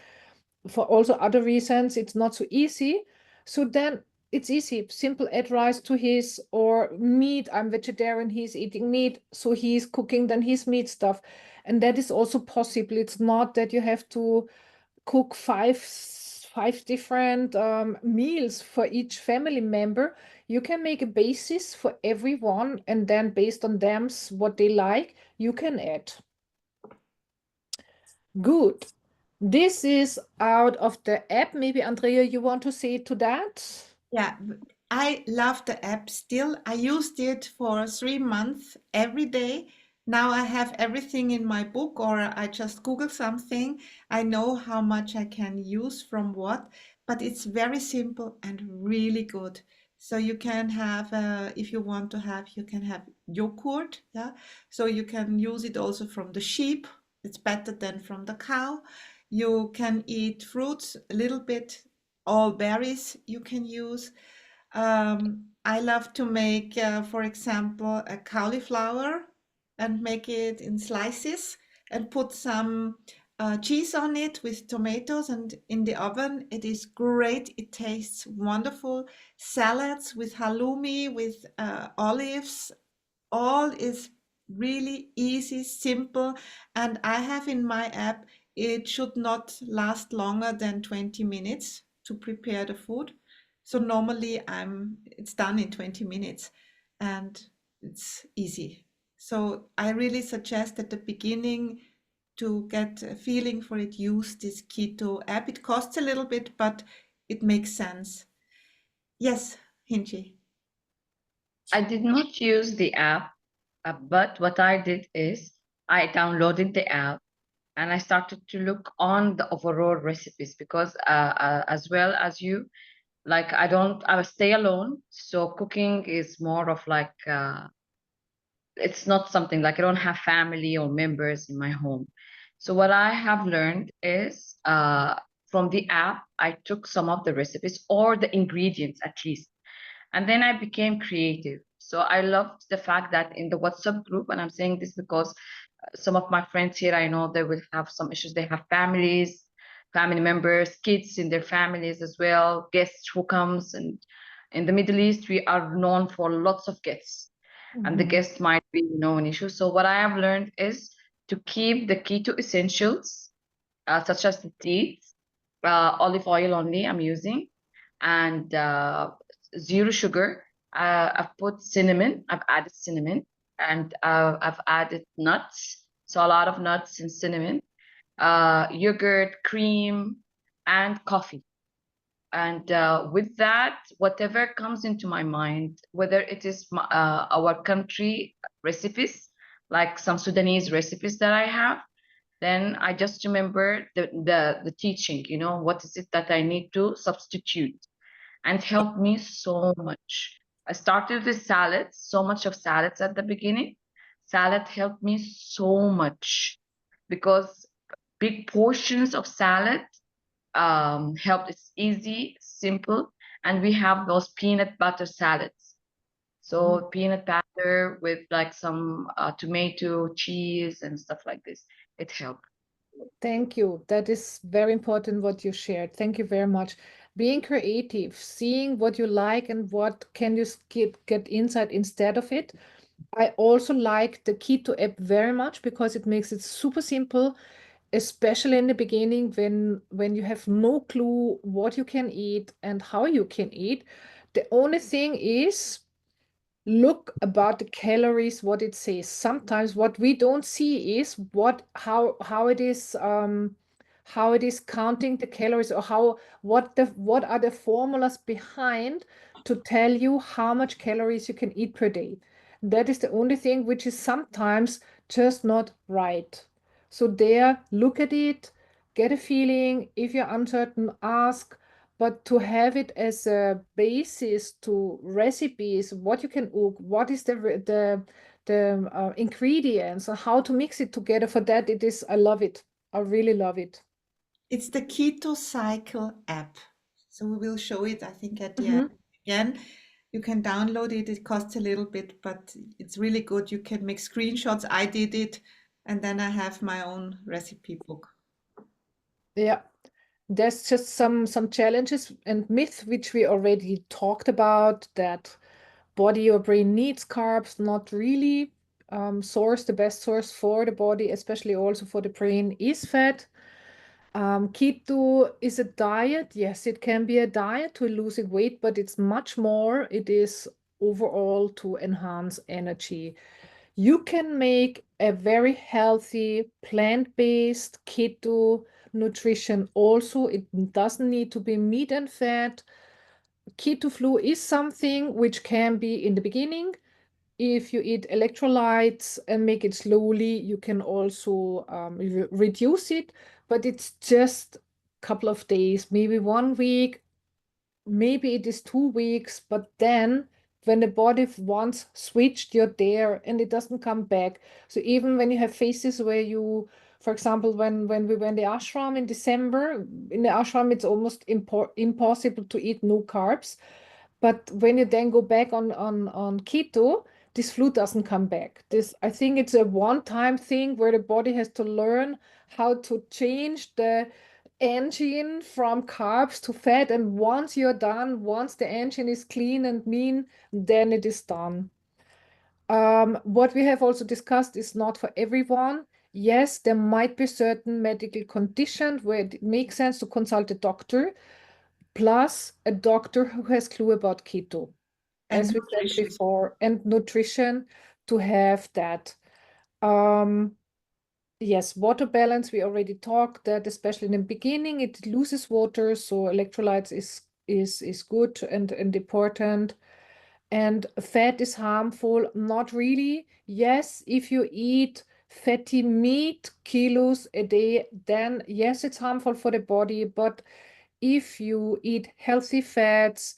for also other reasons, it's not so easy. So then it's easy, simple, add rice to his, or meat. I'm vegetarian, he's eating meat, so he's cooking then his meat stuff. And that is also possible. It's not that you have to cook five different meals for each family member. You can make a basis for everyone, and then based on them, what they like, you can add. Good. This is out of the app. Maybe Andrea, you want to say to that? Yeah, I love the app still. I used it for 3 months every day. Now I have everything in my book, or I just Google something. I know how much I can use from what, but it's very simple and really good. So you can have, if you want to have, you can have yogurt, yeah. So you can use it also from the sheep. It's better than from the cow. You can eat fruits a little bit, all berries you can use. I love to make, for example, a cauliflower and make it in slices and put some cheese on it with tomatoes and in the oven. It is great. It tastes wonderful. Salads with halloumi, with olives, all is really easy, simple, and I have in my app, it should not last longer than 20 minutes to prepare the food. So normally it's done in 20 minutes and it's easy. So I really suggest at the beginning to get a feeling for it, use this keto app. It costs a little bit, but it makes sense. Yes, Hinji. I did not use the app, but what I did is I downloaded the app and I started to look on the overall recipes because, as well as you, like I stay alone, so cooking is more of like it's not something like I don't have family or members in my home. So what I have learned is from the app, I took some of the recipes or the ingredients at least, and then I became creative. So I loved the fact that in the WhatsApp group, and I'm saying this because some of my friends here, I know they will have some issues. They have families, family members, kids in their families as well, guests who comes. And in the Middle East, we are known for lots of guests, and the Mhm. guest might be an issue. So what I have learned is to keep the keto essentials, such as the seeds, olive oil only I'm using, and zero sugar. I've put cinnamon. I've added cinnamon, and I've added nuts. So a lot of nuts and cinnamon, yogurt, cream, and coffee. And with that, whatever comes into my mind, whether it is our country recipes, like some Sudanese recipes that I have, then I just remember the teaching, what is it that I need to substitute, and it helped me so much. I started with salads, so much of salads at the beginning. Salad helped me so much because big portions of salad helped. It's easy, simple, and we have those peanut butter salads. So peanut butter with like some tomato, cheese, and stuff like this. It helped. Thank you. That is very important what you shared. Thank you very much. Being creative, seeing what you like and what can you get insight instead of it. I also like the Keto app very much because it makes it super simple, especially in the beginning when you have no clue what you can eat and how you can eat. The only thing is look about the calories, what it says. Sometimes what we don't see is how it is counting the calories, or what are the formulas behind to tell you how much calories you can eat per day. That is the only thing which is sometimes just not right. So there, look at it, get a feeling. If you're uncertain, ask, but to have it as a basis to recipes, what you can cook, what is the ingredients, and how to mix it together. For that, it is, I love it. I really love it. It's the Keto Cycle app. So we will show it, I think, at the end Mhm. again. You can download it. It costs a little bit, but it's really good. You can make screenshots. I did it, and then I have my own recipe book. Yeah, there's just some challenges and myths which we already talked about, that body or brain needs carbs, not really. The best source for the body, especially also for the brain, is fat. Keto is a diet. Yes, it can be a diet to losing weight, but it's much more. It is overall to enhance energy. You can make a very healthy plant-based keto nutrition also. It doesn't need to be meat and fat. Keto flu is something which can be in the beginning if you eat electrolytes and make it slowly, you can also reduce it, but it's just a couple of days, maybe 1 week, maybe it is 2 weeks, but then when the body once switched, you're there and it doesn't come back. So even when you have phases where you, for example, when we went to the ashram in December, in the ashram it's almost impossible to eat no carbs. But when you then go back on keto, this flu doesn't come back. This, I think it's a one-time thing where the body has to learn how to change the engine from carbs to fat. And once you're done, once the engine is clean and mean, then it is done. What we have also discussed is not for everyone. Yes, there might be certain medical conditions where it makes sense to consult a doctor, plus a doctor who has clue about keto, And as we said nutrition. before, and nutrition to have that. Yes, water balance, we already talked that, especially in the beginning, it loses water, so electrolytes is good and important. And fat is harmful, not really. Yes, if you eat fatty meat kilos a day, then yes, it's harmful for the body, but if you eat healthy fats,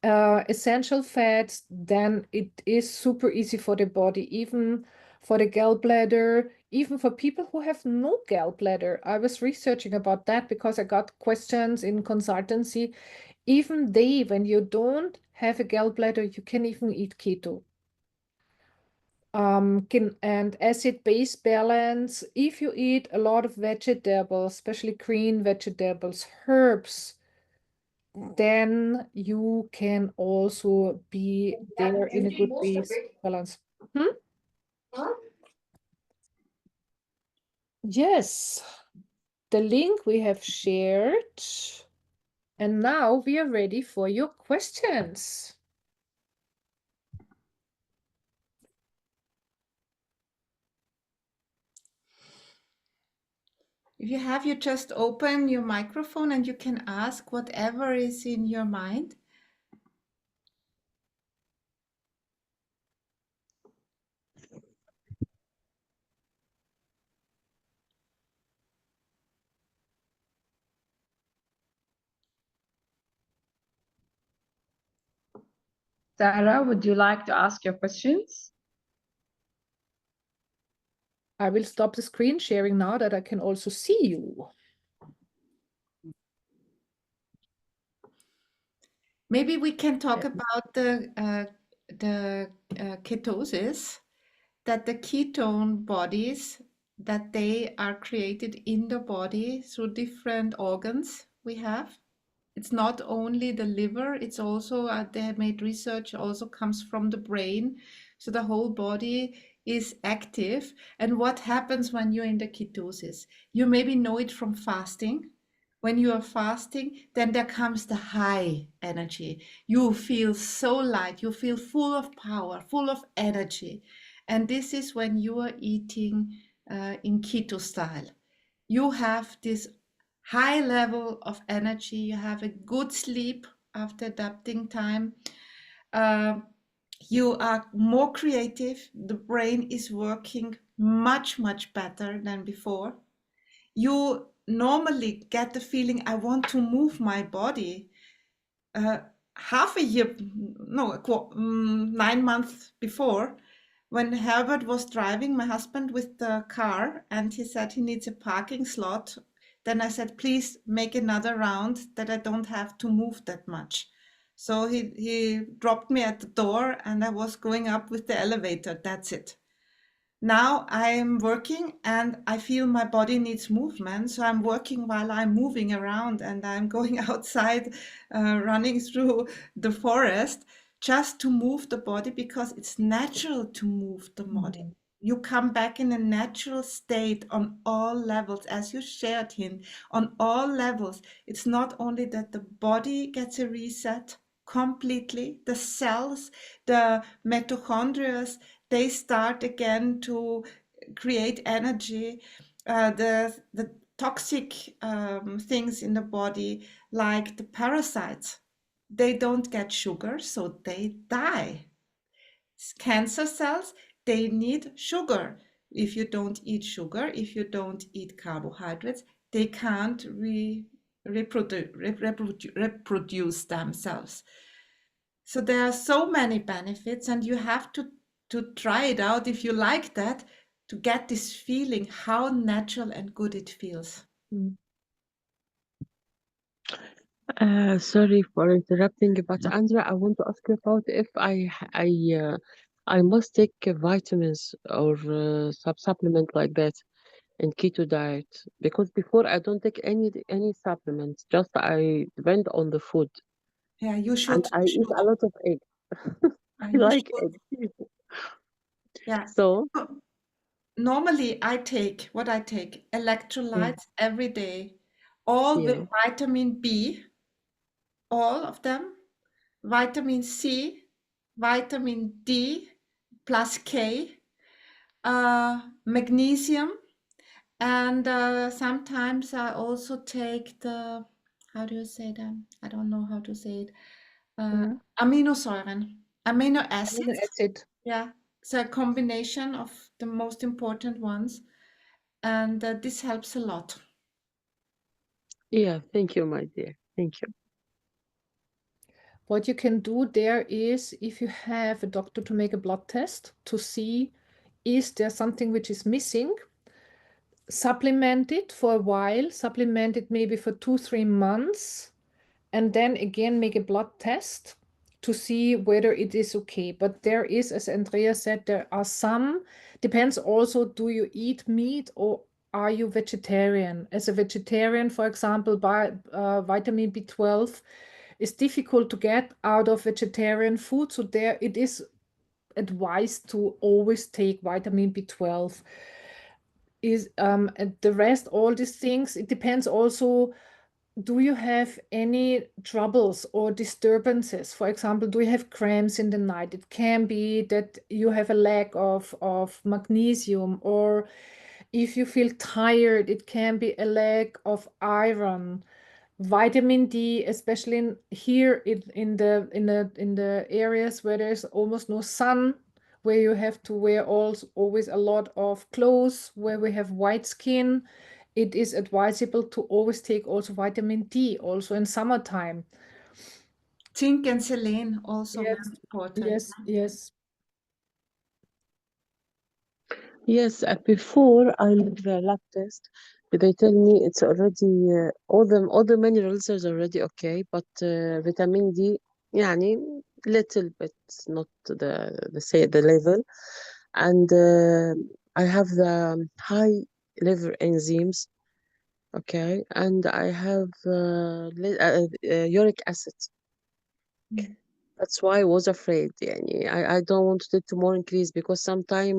essential fats, then it is super easy for the body, even for the gallbladder, even for people who have no gallbladder. I was researching about that because I got questions in consultancy. Even they, when you don't have a gallbladder, you can even eat keto. And acid-base balance, if you eat a lot of vegetables, especially green vegetables, herbs, then you can also be there in a good base balance. Yes, the link we have shared. And now we are ready for your questions. If you have, you just open your microphone and you can ask whatever is in your mind. Sarah, would you like to ask your questions? I will stop the screen sharing now that I can also see you. Maybe we can talk about the ketosis, that the ketone bodies, that they are created in the body through different organs we have. It's not only the liver, it's also, they have made research, also comes from the brain. So the whole body is active. And what happens when you're in the ketosis? You maybe know it from fasting. When you are fasting, then there comes the high energy. You feel so light, you feel full of power, full of energy. And this is when you are eating in keto style. You have this high level of energy, you have a good sleep after adapting time. You are more creative, the brain is working much, much better than before. You normally get the feeling, I want to move my body. Half a year, no, 9 months before, when Herbert was driving my husband with the car and he said he needs a parking slot, then I said, please make another round that I don't have to move that much. So he dropped me at the door and I was going up with the elevator. That's it. Now I'm working and I feel my body needs movement. So I'm working while I'm moving around and I'm going outside, running through the forest just to move the body because it's natural to move the body. You come back in a natural state on all levels, as you shared, Hin, on all levels. It's not only that the body gets a reset completely, the cells, the mitochondria, they start again to create energy. The toxic things in the body, like the parasites, they don't get sugar, so they die. cancer cells, they need sugar. If you don't eat sugar, if you don't eat carbohydrates, they can't reproduce themselves. So there are so many benefits, and you have to try it out if you like that, to get this feeling how natural and good it feels. Mm. Sorry for interrupting, but Andrea, I want to ask you about if I must take vitamins or supplement like that in keto diet, because before I don't take any supplements, just I depend on the food, Yeah, you and should. I You eat should. a lot of egg. Yeah, I you like should. egg. Yeah. So Normally, I take yeah, electrolytes every day, all with yeah. vitamin B, all of them, vitamin C, vitamin D plus K, magnesium, and sometimes I also take the, how do you say them? I don't know how to say it. Uh, Mm. aminosäuren, amino Amino acids. acid. Yeah, it's a combination of the most important ones, and this helps a lot. Yeah, thank you, my dear. Thank you. What you can do there is, if you have a doctor, to make a blood test to see is there something which is missing, supplement it for a while, supplement it maybe for 2-3 months, and then again make a blood test to see whether it is okay. But there is, as Andrea said, there are some, depends also, do you eat meat or are you vegetarian? As a vegetarian, for example, vitamin B12 is difficult to get out of vegetarian food. So there it is advised to always take vitamin B12. And the rest, all these things, it depends also, do you have any troubles or disturbances? For example, do you have cramps in the night? It can be that you have a lack of magnesium, or if you feel tired, it can be a lack of iron. Vitamin D, especially here in the areas where there's almost no sun, where you have to wear always a lot of clothes, where we have white skin, it is advisable to always take also vitamin D, also in summertime. Zinc and selene also Yes, very important. yes, yes. Yes, before I did the lab test, they tell me it's already all the minerals is already okay, but vitamin D, يعني little bit, not the say the level, and I have the high liver enzymes, okay, and I have uric acid. Mm. That's why I was afraid. يعني I don't want it to more increase because sometimes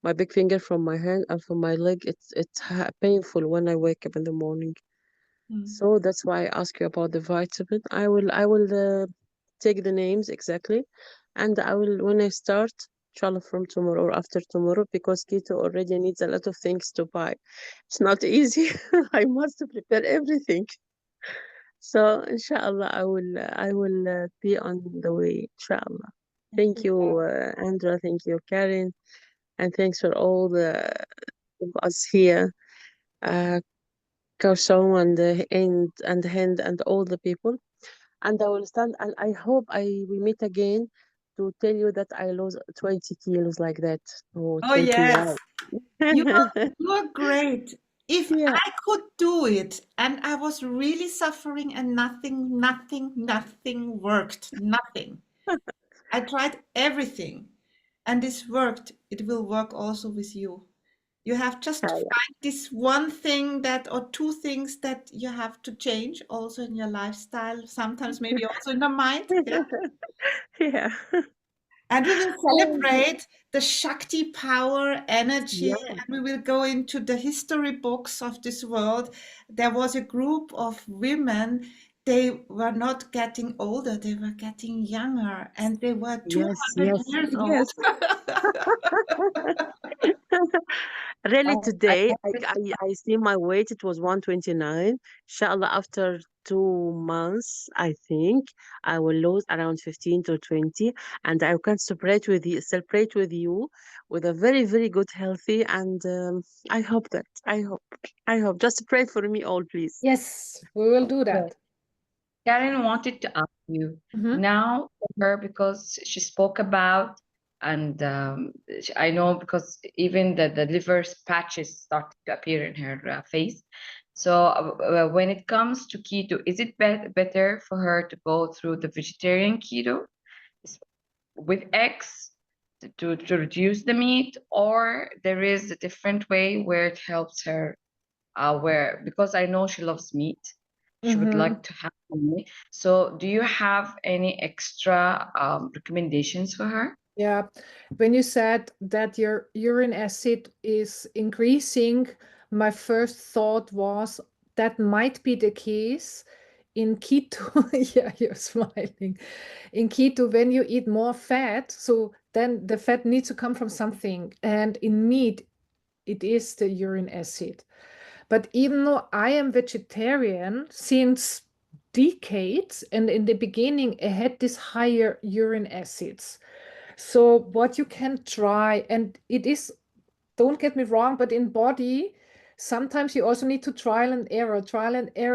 my big finger from my hand and from my leg, it's painful when I wake up in the morning. Mm. So that's why I ask you about the vitamin. I will take the names exactly, and I will when I start, inshallah from tomorrow or after tomorrow, because keto already needs a lot of things to buy. It's not easy. I must prepare everything. So inshallah, I will be on the way, inshallah. Thank you, Andra. Thank you, Karen, and thanks for all the of us here, uh, Kaushal and Hind and all the people. And I will stand, and I hope I will meet again to tell you that I lost 20 kilos like that. Oh, Oh thank you. yes, Wow. you you are great. If Yeah. I could do it and I was really suffering and nothing worked, nothing. I tried everything and this worked. It will work also with you. You have just to find this one thing that, or two things that you have to change also in your lifestyle, sometimes maybe also in the mind. Yeah. Yeah. And we will Oh, celebrate the Shakti power, energy, yeah. and we will go into the history books of this world. There was a group of women, they were not getting older, they were getting younger, and they were Yes, 200 yes, years old. yes. Really, I today noticed I see my weight. It was 129. Inshallah, after 2 months, I think I will lose around 15 to 20, and I can celebrate with you, with a very, very good, healthy, and I hope that I hope. Just pray for me, all, please. Yes, we will do that that. Karen wanted to ask you Mhm. now for her because she spoke about, and I know because even the liver patches started to appear in her face. So when it comes to keto, is it better for her to go through the vegetarian keto with eggs to reduce the meat, or there is a different way where it helps her, where because I know she loves meat, she would Mhm. like to have meat. So, do you have any extra recommendations for her? Yeah. When you said that your urine acid is increasing, my first thought was that might be the case in keto. Yeah, you're smiling. In keto, when you eat more fat, so then the fat needs to come from something. And in meat, it is the urine acid. But even though I am vegetarian since decades, and in the beginning, I had this higher urine acids. So what you can try, and it is, don't get me wrong, but in body, sometimes you also need to trial and error,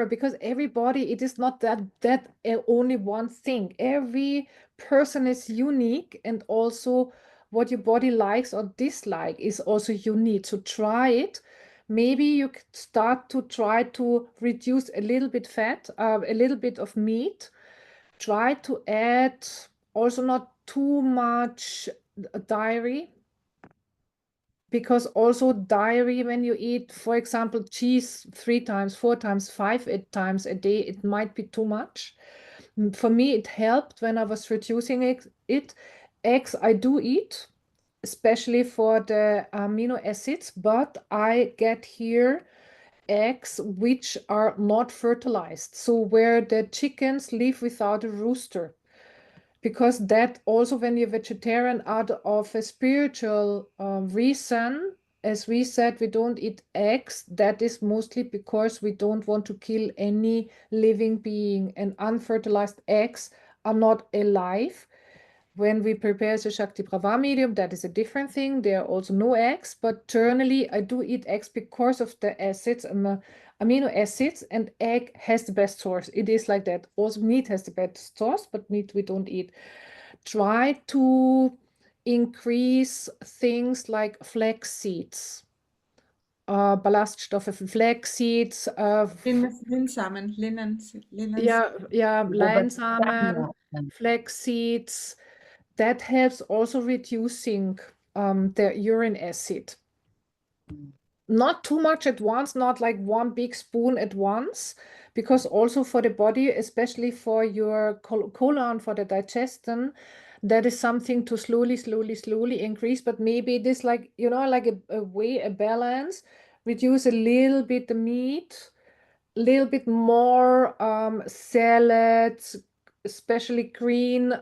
because everybody, it is not that only one thing. Every person is unique, and also what your body likes or dislike is also unique. So try it. Maybe you could start to try to reduce a little bit fat, a little bit of meat. Try to add also not too much dairy, because also dairy, when you eat, for example, cheese 3 times, 4 times, 5 times a day, it might be too much. For me, it helped when I was reducing it. Eggs I do eat, especially for the amino acids, but I get here eggs which are not fertilized, so where the chickens live without a rooster, because that also, when you're vegetarian out of a spiritual reason, as we said, we don't eat eggs. That is mostly because we don't want to kill any living being, and unfertilized eggs are not alive. When we prepare the Shakti Prava medium, that is a different thing. There are also no eggs, but generally I do eat eggs because of the acids, amino acids, and egg has the best source. It is like that. Also meat has the best source, but meat we don't eat. Try to increase things like flax seeds, Ballaststoffe, flax seeds, Linsamen, Linnens. yeah, Yeah, but Leinsamen, flax seeds. That helps also reducing the urine acid. Not too much at once, not like one big spoon at once, because also for the body, especially for your colon, for the digestion, that is something to slowly increase. But maybe it is like, like a way, a balance, reduce a little bit the meat, little bit more salads, especially green,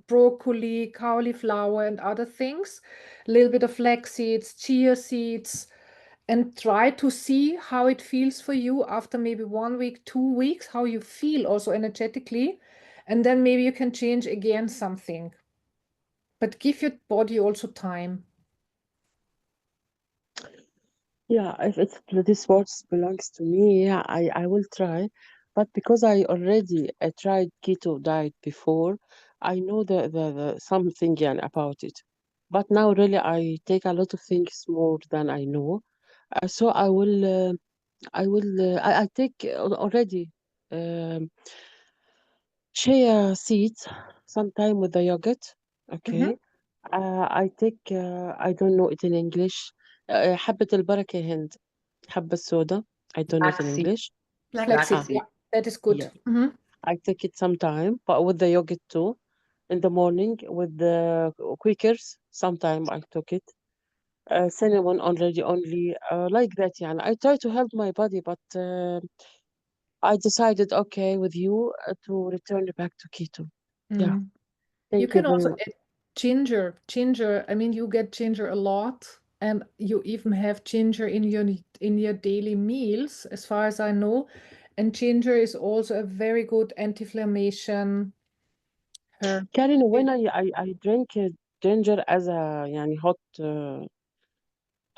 broccoli, cauliflower, and other things. A little bit of flax seeds, chia seeds, and try to see how it feels for you after maybe 1 week, 2 weeks, how you feel also energetically. And then maybe you can change again something. But give your body also time. Yeah, if it's this words belongs to me, yeah, I will try. But because I already tried keto diet before, I know the something, yeah, about it. But now really I take a lot of things more than I know. So I take already um, chia seeds sometime with the yogurt. Mhm. Okay. I take I don't know it in English. حبة البركة هند. حبة السوداء. I don't know it in flaxseed, English. Flaxseed, Ah, flaxseed. yeah, that is good. yeah. Mhm. I take it sometime, but with the yogurt too. In the morning with the Quakers, sometime I took it. Cinnamon already only like that. Yeah, I try to help my body, but I decided, okay, with you to return back to keto. Yeah, Mm. You thank you can very also much. add ginger. Ginger, I mean, you get ginger a lot. and you even have ginger in your daily meals, as far as I know. And ginger is also a very good anti-inflammation herb. Karen, when I drink ginger as a يعني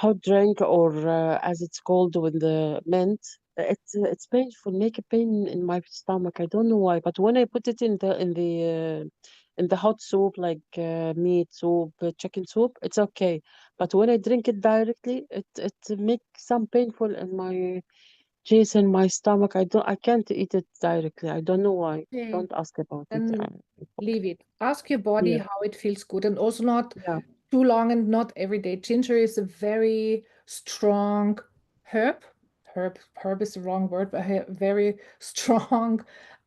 hot drink, or as it's called with the mint, it's painful, make a pain in my stomach. I don't know why, but when I put it in the hot soup, like meat soup, chicken soup, it's okay. But when I drink it directly, it makes some painful in my chest and my stomach. I can't eat it directly. I don't know why. Okay. Don't ask about it. Then leave it. Ask your body Yeah, how it feels good, and also not yeah, too long and not every day. Ginger is a very strong herb. Herb is the wrong word, but very strong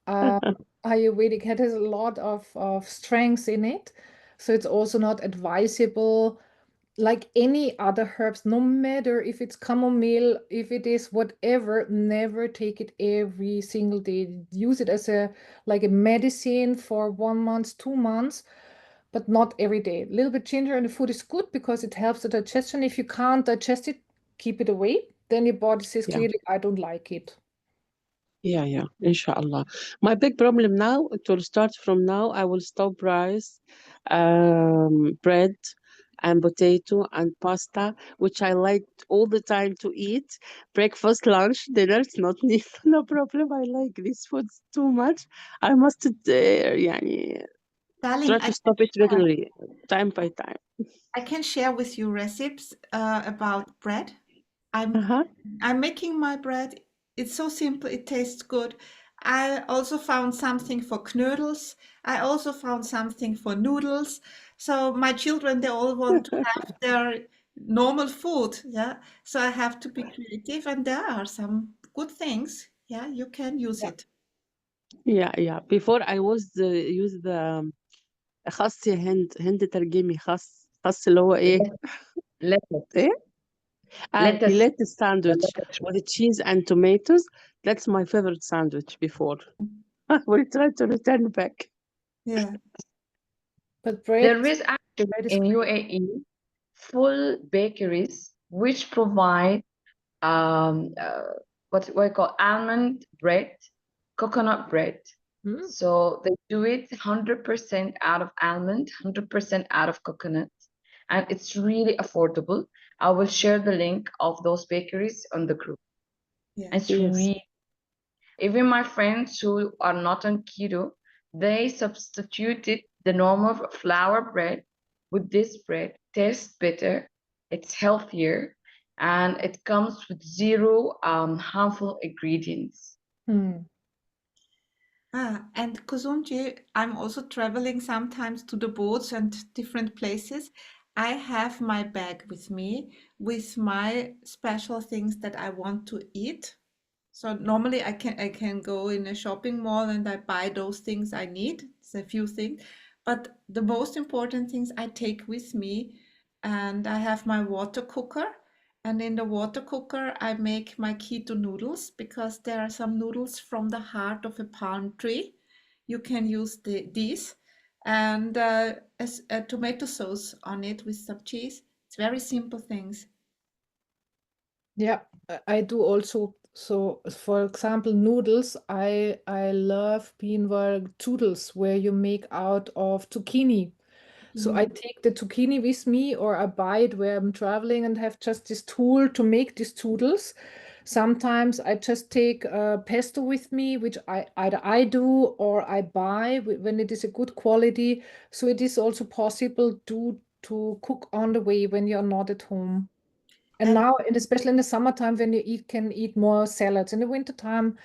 uh, Ayurvedic. It has a lot of strengths in it. So it's also not advisable like any other herbs, no matter if it's chamomile, if it is whatever, never take it every single day. Use it as a like a medicine for 1 month, 2 months, but not every day. A little bit ginger in the food is good because it helps the digestion. If you can't digest it, keep it away. Then your body says yeah. clearly, I don't like it. Yeah, inshallah. My big problem now, it will start from now. I will stop rice, bread, and potato and pasta, which I like all the time to eat. Breakfast, lunch, dinner, it's not need, no problem. I like these foods too much. I must يعني, Darling, try to stop it regularly, time by time. I can share with you recipes about bread. I'm Uh-huh. I'm making my bread. It's so simple, it tastes good. I also found something for knödels. I also found something for noodles. So my children, they all want to have their normal food, yeah. So I have to be creative, and there are some good things. Yeah, you can use Yeah. it. Yeah. Before I was use the خس يا هند ترجمي خس اللي هو ايه lettuce. ايه the Lettuce. lettuce sandwich with cheese and tomatoes. That's my favorite sandwich before. We try to return back. Yeah. But bread, There is actually bread is in great. UAE full bakeries which provide um, uh, what you call almond bread, coconut bread. Mm. So they do it 100% out of almond, 100% out of coconut, and it's really affordable. I will share the link of those bakeries on the group. Yeah. It's Yes. really, even my friends who are not on keto, they substituted the normal flour bread with this bread. Tastes better, it's healthier, and it comes with zero harmful ingredients. Hmm. And Kuzumji, I'm also traveling sometimes to the boats and different places. I have my bag with me with my special things that I want to eat. So normally I can go in a shopping mall and I buy those things I need. It's a few things, but the most important things I take with me, and I have my water cooker, and in the water cooker I make my keto noodles because there are some noodles from the heart of a palm tree. You can use these and as a tomato sauce on it with some cheese. It's very simple things. Yeah, I do also. So, for example, noodles, I love beanwag noodles where you make out of zucchini. So I take the zucchini with me, or I buy it where I'm traveling and have just this tool to make these noodles. Sometimes I just take pesto with me, which either I do or I buy when it is a good quality. So it is also possible to cook on the way when you're not at home. And And now, and especially in the summertime, when you can eat more salads. In the wintertime,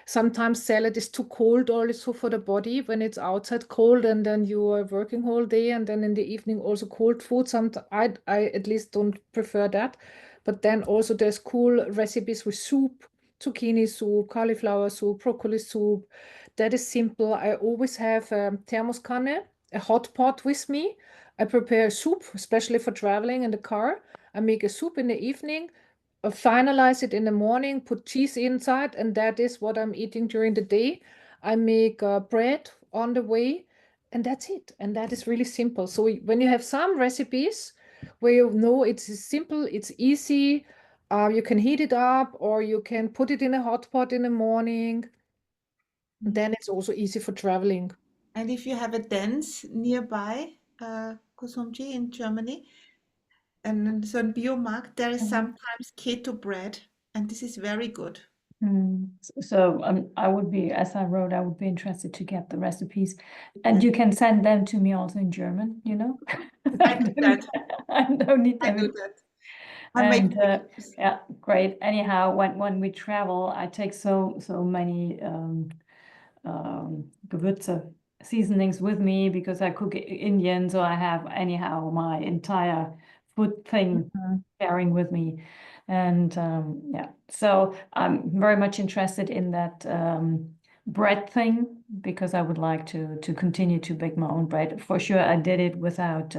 sometimes salad is too cold also for the body when it's outside cold, and then you are working whole day, and then in the evening also cold food. I at least don't prefer that. But then also there's cool recipes with soup, zucchini soup, cauliflower soup, broccoli soup. That is simple. I always have thermoskanne, a hot pot with me. I prepare soup, especially for traveling in the car. I make a soup in the evening, finalize it in the morning, put cheese inside, and that is what I'm eating during the day. I make bread on the way, and that's it. And that is really simple. So when you have some recipes where you know it's simple, it's easy. You can heat it up or you can put it in a hot pot in the morning. Then it's also easy for traveling. And if you have a dance nearby, Kosumji in Germany, and so in Biomarkt, there is sometimes keto bread, and this is very good. So I would be, as I wrote, I would be interested to get the recipes, and you can send them to me also in German, you know. I do that. I don't need I them. do that. I make And videos. yeah, great. Anyhow, when we travel, I take so many Gewürze, seasonings with me because I cook Indian, so I have anyhow my entire food thing carrying with me. And yeah, so I'm very much interested in that bread thing because I would like to continue to bake my own bread. For sure, I did it without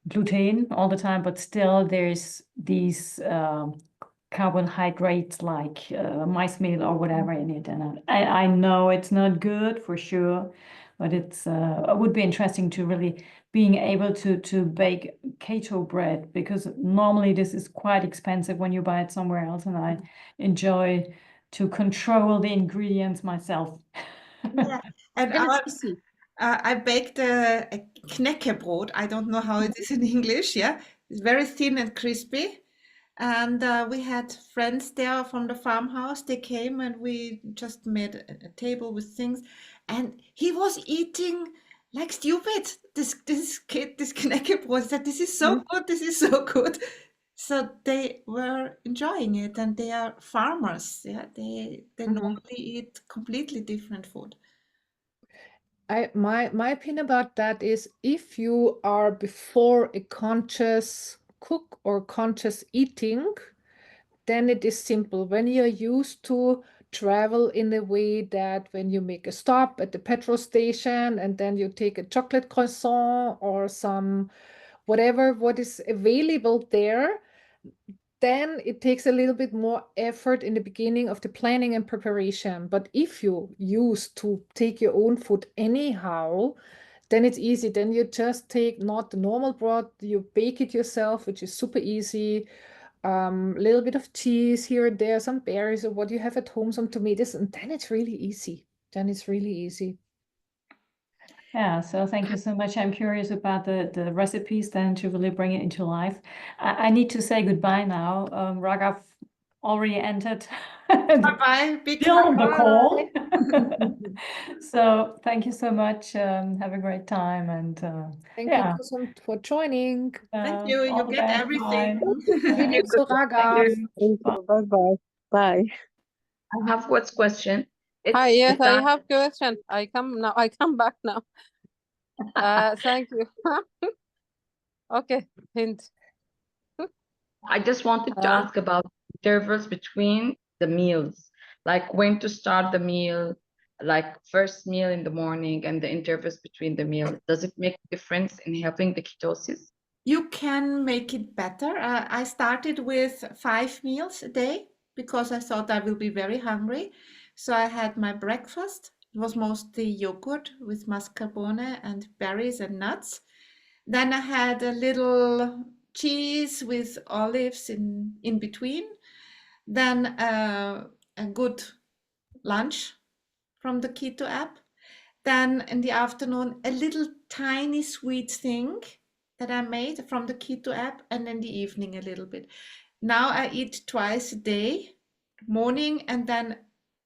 gluten all the time, but still there's these carbohydrates like mice meal or whatever in it. And I know it's not good for sure, but it would be interesting to really being able to bake keto bread because normally this is quite expensive when you buy it somewhere else, and I enjoy to control the ingredients myself. Yeah, and And it's easy. I baked a knäckebrot. I don't know how it is in English. Yeah, it's very thin and crispy. And we had friends there from the farmhouse. They came and we just made a table with things. And he was eating like stupid. This kid, this knäckebrot, said, "This is so good. This is so good." So they were enjoying it, and they are farmers. Yeah, they normally eat completely different food. My opinion about that is if you are before a conscious cook or conscious eating, then it is simple. When you're used to travel in a way that when you make a stop at the petrol station and then you take a chocolate croissant or some whatever what is available there, then it takes a little bit more effort in the beginning of the planning and preparation. But if you used to take your own food anyhow, then it's easy. Then you just take not the normal bread, you bake it yourself, which is super easy. A little bit of cheese here and there, some berries or what you have at home, some tomatoes, and then it's really easy. Then it's really easy. Yeah, so thank you so much. I'm curious about the recipes then to really bring it into life. I need to say goodbye now. Raghav already entered Bye-bye. Big still on the Bye. call. So thank you so much. Have a great time and Thank you yeah, for joining. Thank you. all You the get best. everything. Bye. Feeling You so could- Thank Raghav. you. Thank you. Bye-bye. Bye. I have one question. Hi, It's yes, the I time. have question. I come now. I come back now. Thank you. Okay, hint. I just wanted to ask about intervals between the meals, like when to start the meal, like first meal in the morning and the intervals between the meal. Does it make a difference in helping the ketosis? You can make it better. I started with 5 meals a day because I thought I will be very hungry. So I had my breakfast. It was mostly yogurt with mascarpone and berries and nuts. Then I had a little cheese with olives in between. Then a good lunch from the Keto app. Then in the afternoon, a little tiny sweet thing that I made from the Keto app, and in the evening, a little bit. Now I eat twice a day, morning and then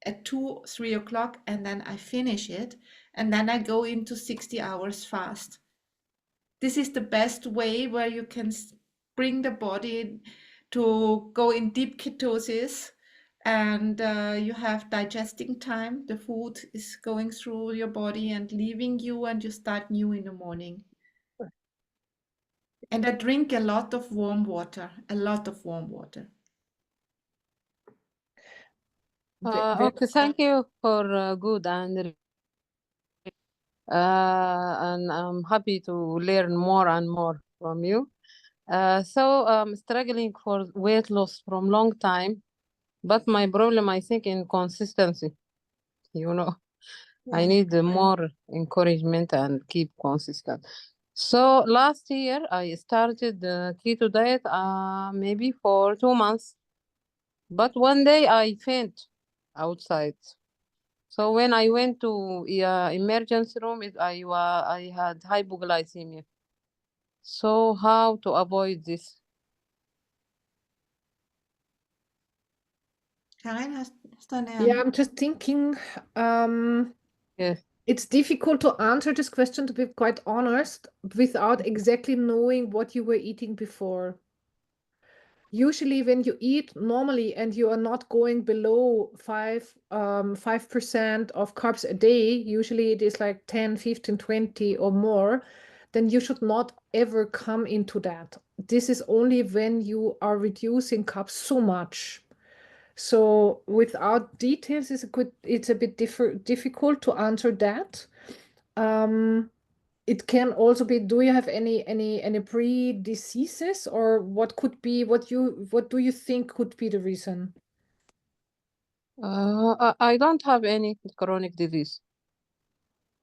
at 2, 3 o'clock, and then I finish it. And then I go into 60 hours fast. This is the best way where you can bring the body to go in deep ketosis, and you have digesting time. The food is going through your body and leaving you, and you start new in the morning. And I drink a lot of warm water, a lot of warm water. Okay, thank you for good and I'm happy to learn more and more from you. So I'm struggling for weight loss from long time, but my problem, I think, in consistency. You know, I Yeah. need more encouragement and keep consistent. So last year I started the keto diet maybe for 2 months, but one day I faint outside. So when I went to emergency room, I had hypoglycemia. So how to avoid this? Karin, hast du eine Yeah, Antwort? I'm just thinking, Yes. it's difficult to answer this question, to be quite honest, without exactly knowing what you were eating before. Usually when you eat normally and you are not going below 5% of carbs a day, usually it is like 10, 15, 20 or more, then you should not ever come into that. This is only when you are reducing carbs so much. So without details, it's a bit difficult to answer that. It can also be, do you have any pre-diseases, or what could be, what do you think could be the reason? I don't have any chronic disease,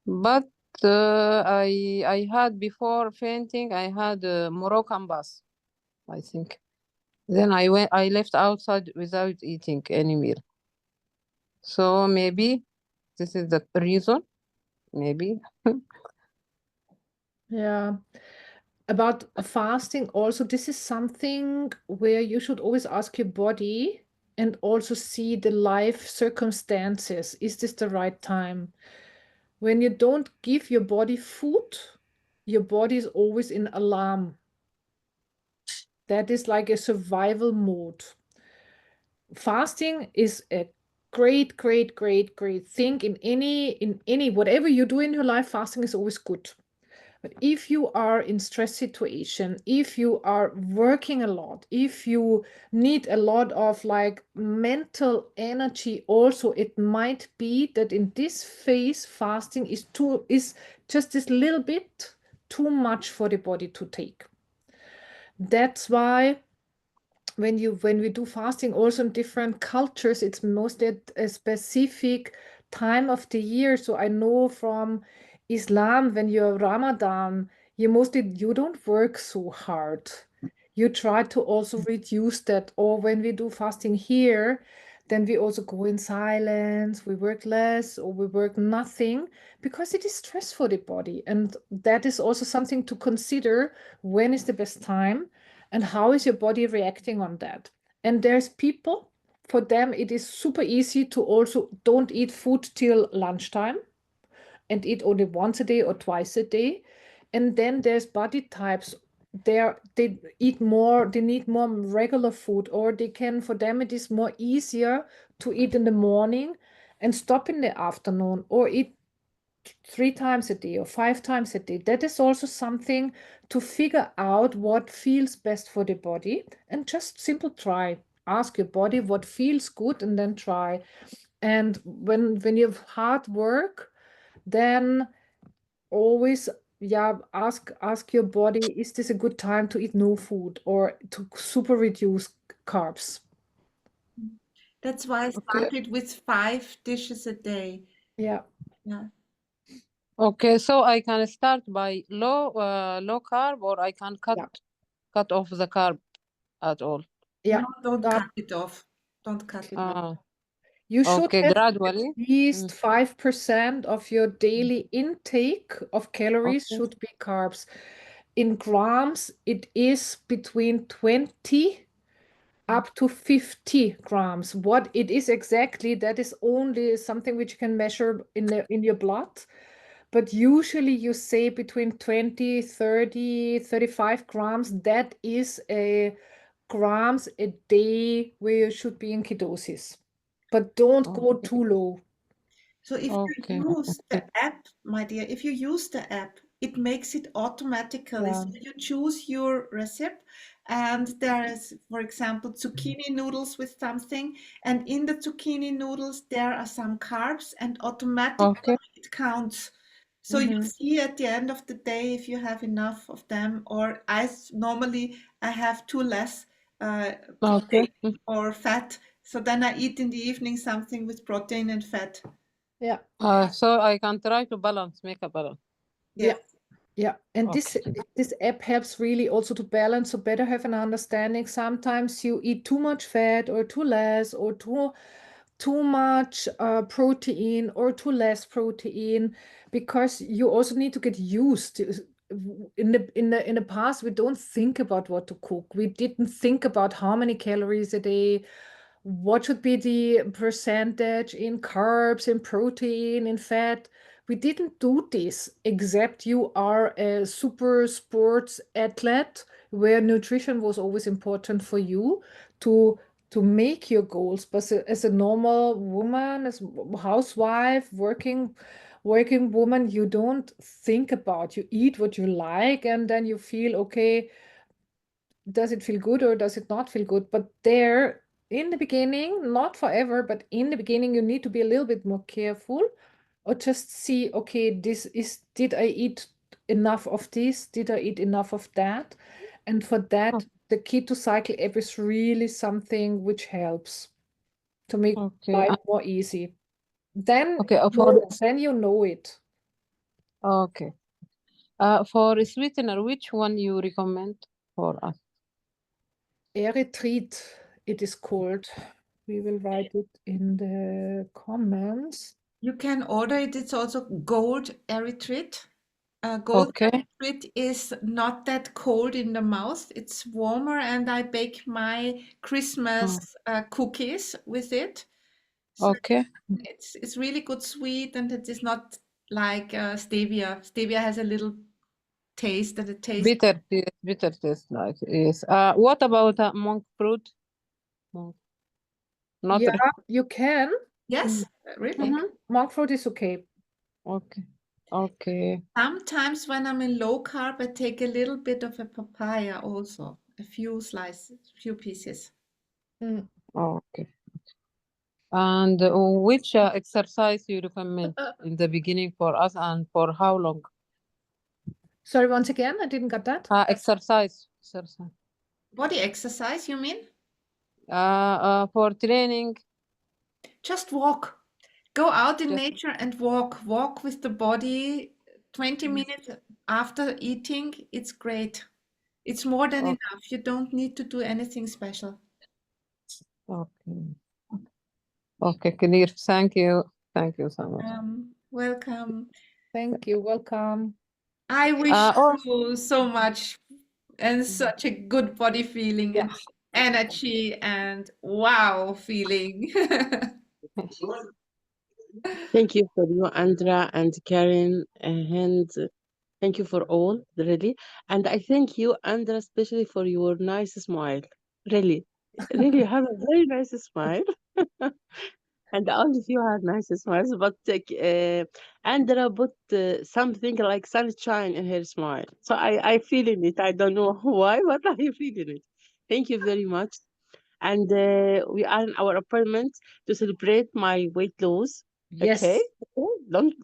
but I had before fainting. I had Moroccan bus, I think. Then I left outside without eating any meal. So maybe this is the reason. Maybe. Yeah. About fasting also, this is something where you should always ask your body and also see the life circumstances. Is this the right time? When you don't give your body food, your body is always in alarm. That is like a survival mode. Fasting is a great thing in any whatever you do in your life. Fasting is always good. But if you are in stress situation, if you are working a lot, if you need a lot of like mental energy also, it might be that in this phase fasting is just this little bit too much for the body to take. That's why when we do fasting also in different cultures, it's mostly at a specific time of the year. So I know from Islam, when you're Ramadan, you don't work so hard. You try to also reduce that. Or when we do fasting here, then we also go in silence, we work less or we work nothing, because it is stress for the body. And that is also something to consider. When is the best time? And how is your body reacting on that? And there's people, for them, it is super easy to also don't eat food till lunchtime and eat only once a day or twice a day. And then there's body types. They eat more, they need more regular food, or for them, it is more easier to eat in the morning and stop in the afternoon, or eat 3 times a day or 5 times a day. That is also something to figure out what feels best for the body, and just simple try. Ask your body what feels good and then try. And when you have hard work, then always, yeah, ask your body, is this a good time to eat no food or to super reduce carbs? That's why I Okay. started with 5 dishes a day. Yeah. Yeah. Okay, so I can start by low carb, or I can Yeah. cut off the carb at all. Yeah. No, don't Uh, cut it off. Don't cut it off. Ah, you should okay, have gradually. at least 5% of your daily intake of calories Okay. should be carbs. In grams, it is between 20 up to 50 grams. What it is exactly, that is only something which you can measure in your blood. But usually you say between 20, 30, 35 grams. That is a grams a day where you should be in ketosis. But don't go Okay. too low. So if Okay. you use the Okay. app, my dear, if you use the app, it makes it automatically. Yeah. So you choose your recipe, and there is, for example, zucchini noodles with something, and in the zucchini noodles there are some carbs, and automatically Okay. it counts. So you Mhm. see at the end of the day if you have enough of them, or normally I have two less protein Okay. Mm. or fat. So then I eat in the evening something with protein and fat. Yeah. So I can try to make a balance. Yeah. Yes. Yeah, and this Okay. this app helps really also to balance, so better have an understanding. Sometimes you eat too much fat or too less, or too much protein or too less protein, because you also need to get used to. In the past, we don't think about what to cook. We didn't think about how many calories a day, what should be the percentage in carbs, in protein, in fat. We didn't do this, except you are a super sports athlete where nutrition was always important for you to make your goals. But as a normal woman, as a housewife, working woman, you don't think about. You eat what you like, and then you feel okay, does it feel good or does it not feel good? But there, in the beginning, not forever, but in the beginning, you need to be a little bit more careful, or just see, okay, did I eat enough of this? Did I eat enough of that? And for that, the keto cycle app is really something which helps to make Okay. life more easy. Then Okay. then you know it. Okay. For sweetener, which one you recommend for us? Erythrit, it is called. We will write it in the comments. You can order it. It's also gold erythrit. Gold Okay. erythrit is not that cold in the mouth. It's warmer, and I bake my Christmas Oh, cookies with it. So okay. it's really good sweet, and it is not like stevia. Stevia has a little taste, and it tastes. Bitter taste like yes. What about monk fruit? Monk, not Yeah, you can. Yes, really. Monk fruit is okay. okay. Okay. Sometimes when I'm in low carb, I take a little bit of a papaya also, a few slices, few pieces. Mm. Okay. And which exercise you recommend in the beginning for us and for how long? Sorry, once again, I didn't get that. Exercise. Body exercise, you mean? For training, Just walk. Go out in just nature and walk. Walk with the body 20 minutes after eating. It's great. It's more than okay. enough. You don't need to do anything special. Okay. Okay, clear. Thank you. Thank you so much. Welcome. Thank you. Welcome. I wish Oh, you so much and such a good body feeling Yeah. and energy and wow feeling. Thank you for you, Andra and Karen, and thank you for all, really. And I thank you, Andra, especially for your nice smile. Really, really, you have a very nice smile. And all of you have nice smiles, but Andra put something like sunshine in her smile. So I feel in it. I don't know why, but I feel in it. Thank you very much. And we are in our apartment to celebrate my weight loss. Okay, Yes. okay. Don't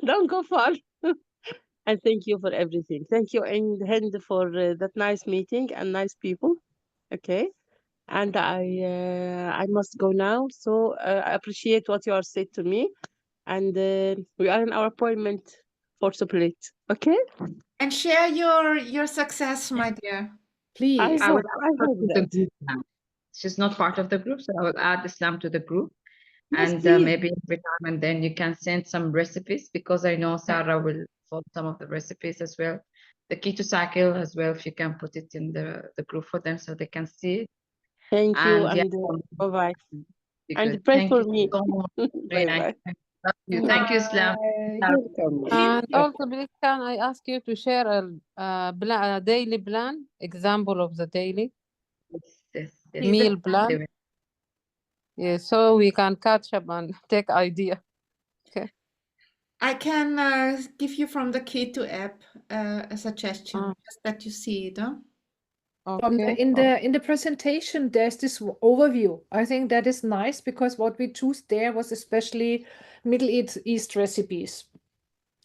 don't go far. And thank you for everything. Thank you, and for that nice meeting and nice people. Okay, and I must go now. So I appreciate what you are said to me, and we are in our appointment for separate. Okay, And share your success, my dear. Please. I will I add her hope to the that. group now. She's not part of the group, so I will add Islam to the group. Yes, And please. maybe every time and then you can send some recipes because I know Sarah will follow some of the recipes as well. The keto cycle as well, if you can put it in the group for them so they can see it. Thank you, And yeah, and bye bye. be And good. pray Thank for you me. so much. Very Bye nice. bye. Love you. Thank you, Islam. Bye. Welcome. and Yes. also, please, can I ask you to share a daily plan, example of the daily Yes. See, meal plan? Anyway, Yeah, so we can catch up and take idea. Okay. I can give you from the Keto app a suggestion, Uh, just that you see it, huh? okay. In the presentation, there's this overview. I think that is nice because what we choose there was especially Middle East recipes,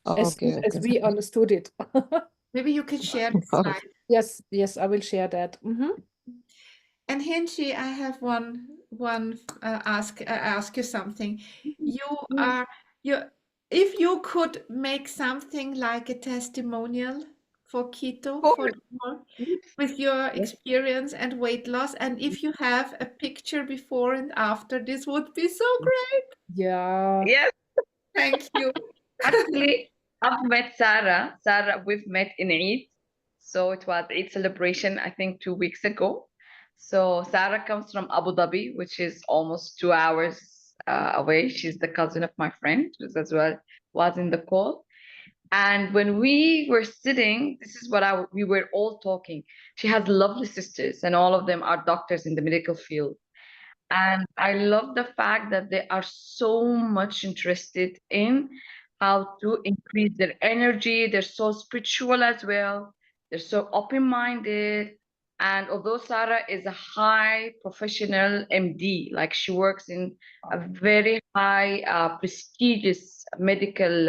Okay. as we understood it. Maybe you can share the Okay. slide. Yes, I will share that. And Hinchi, I have one ask you something. You Yes. are you if you could make something like a testimonial for keto, Of for course. more, with your Yes. experience and weight loss. And if you have a picture before and after, this would be so great. Yeah. Yes. Thank you. Actually, I've met Sarah. Sarah, we've met in Eid. So it was Eid celebration, I think 2 weeks ago. So Sarah comes from Abu Dhabi, which is almost 2 hours away. She's the cousin of my friend, who's as well was in the call. And when we were sitting, this is what we were all talking. She has lovely sisters, and all of them are doctors in the medical field. And I love the fact that they are so much interested in how to increase their energy. They're so spiritual as well. They're so open-minded. And although Sarah is a high professional MD, like she works in a very high, prestigious medical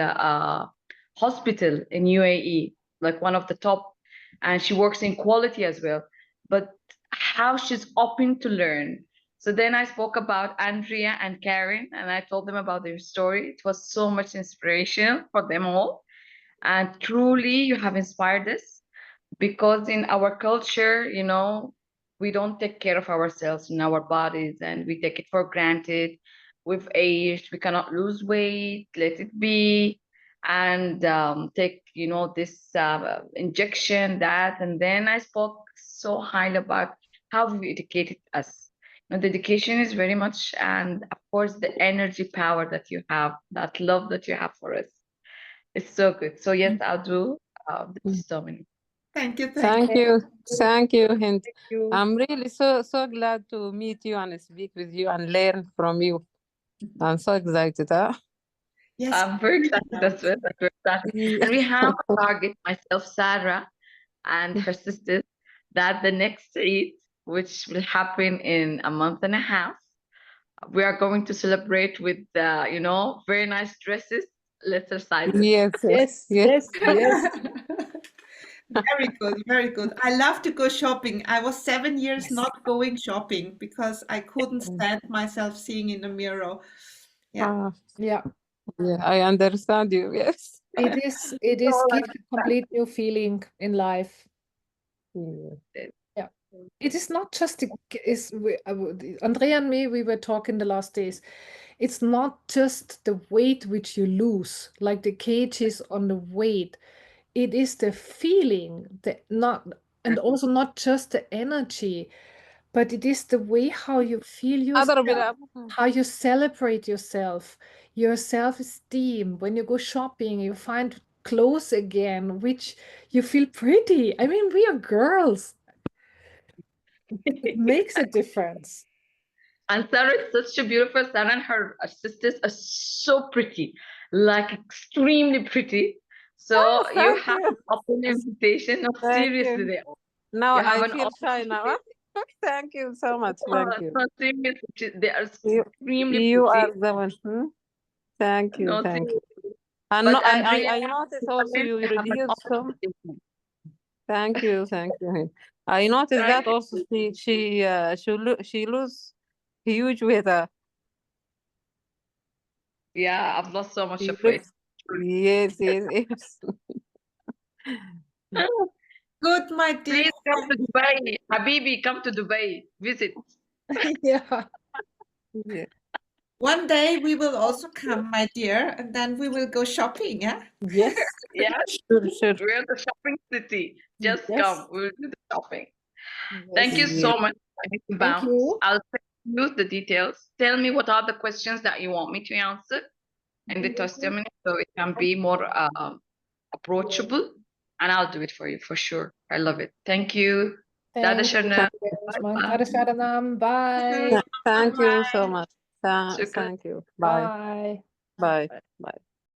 hospital in UAE, like one of the top, and she works in quality as well. But how she's open to learn. So then I spoke about Andrea and Karen, and I told them about their story. It was so much inspiration for them all. And truly, you have inspired us because in our culture, we don't take care of ourselves and our bodies, and we take it for granted. We've aged, we cannot lose weight, let it be, and take, this injection, that. And then I spoke so highly about how you educated us. The education is very much, and of course, the energy power that you have, that love that you have for us. It's so good. So yes, I'll do the testimony. Thank you. Thank you. Thank you, Hind. Thank you. I'm really so glad to meet you and speak with you and learn from you. I'm so excited, huh? Yes. I'm very excited as well. I'm very excited. And we have a target, myself, Sarah, and her sisters, that the next Eid, which will happen in a month and a half, we are going to celebrate with, very nice dresses, lesser sizes. Yes, Yes, yes. yes, yes. Very good, very good. I love to go shopping. I was 7 years not going shopping because I couldn't stand myself seeing in the mirror. Yeah. Ah, Yeah. yeah, I understand you. Yes. It is gives a complete new feeling in life. Yeah. Yeah. It is not just Andrea and me, we were talking the last days. It's not just the weight which you lose, like the kgs on the weight. It is the feeling, and also not just the energy, but it is the way how you feel yourself, أضرب إلى أبوكم. how you celebrate yourself, your self-esteem. When you go shopping, you find clothes again, which you feel pretty. I mean, we are girls. It makes a difference. And Sarah is such a beautiful. Sarah and her sisters are so pretty, like extremely pretty. So you Thank have you. an open invitation. No, Thank seriously, you. they Now you have I an feel open shy now. invitation. Thank you so much. No, Thank you. no, seriously, they are You, extremely you pretty. are the one. Hmm? Thank you. No, Thank you. seriously. And no, But Andrea, I noticed also Karen, you they have an reduced open some. invitation. Thank you. Thank you. I noticed Right? that also she lose huge weight. Yeah, I've lost so much She of weight. looks. Yes, yes, yes. Good, my dear. Please come to Dubai. Habibi, come to Dubai. Visit. Yeah. Yeah. One day we will also come, my dear, and then we will go shopping, yeah? Yes. Yeah, Sure, sure. we're the shopping city. Just Yes. come. We'll do the shopping. Yes. Thank you Yeah. so much. I need to Thank bounce. you. I'll send you the details. Tell me what are the questions that you want me to answer in the testimony so it can be more approachable, and I'll do it for you for sure. I love it. Thank you. Dada Thank you Sharna. very much. Dada Sharanam. Bye. Thank you Bye-bye. so much. Shukran. Thank you. Bye. Bye. Bye. Bye.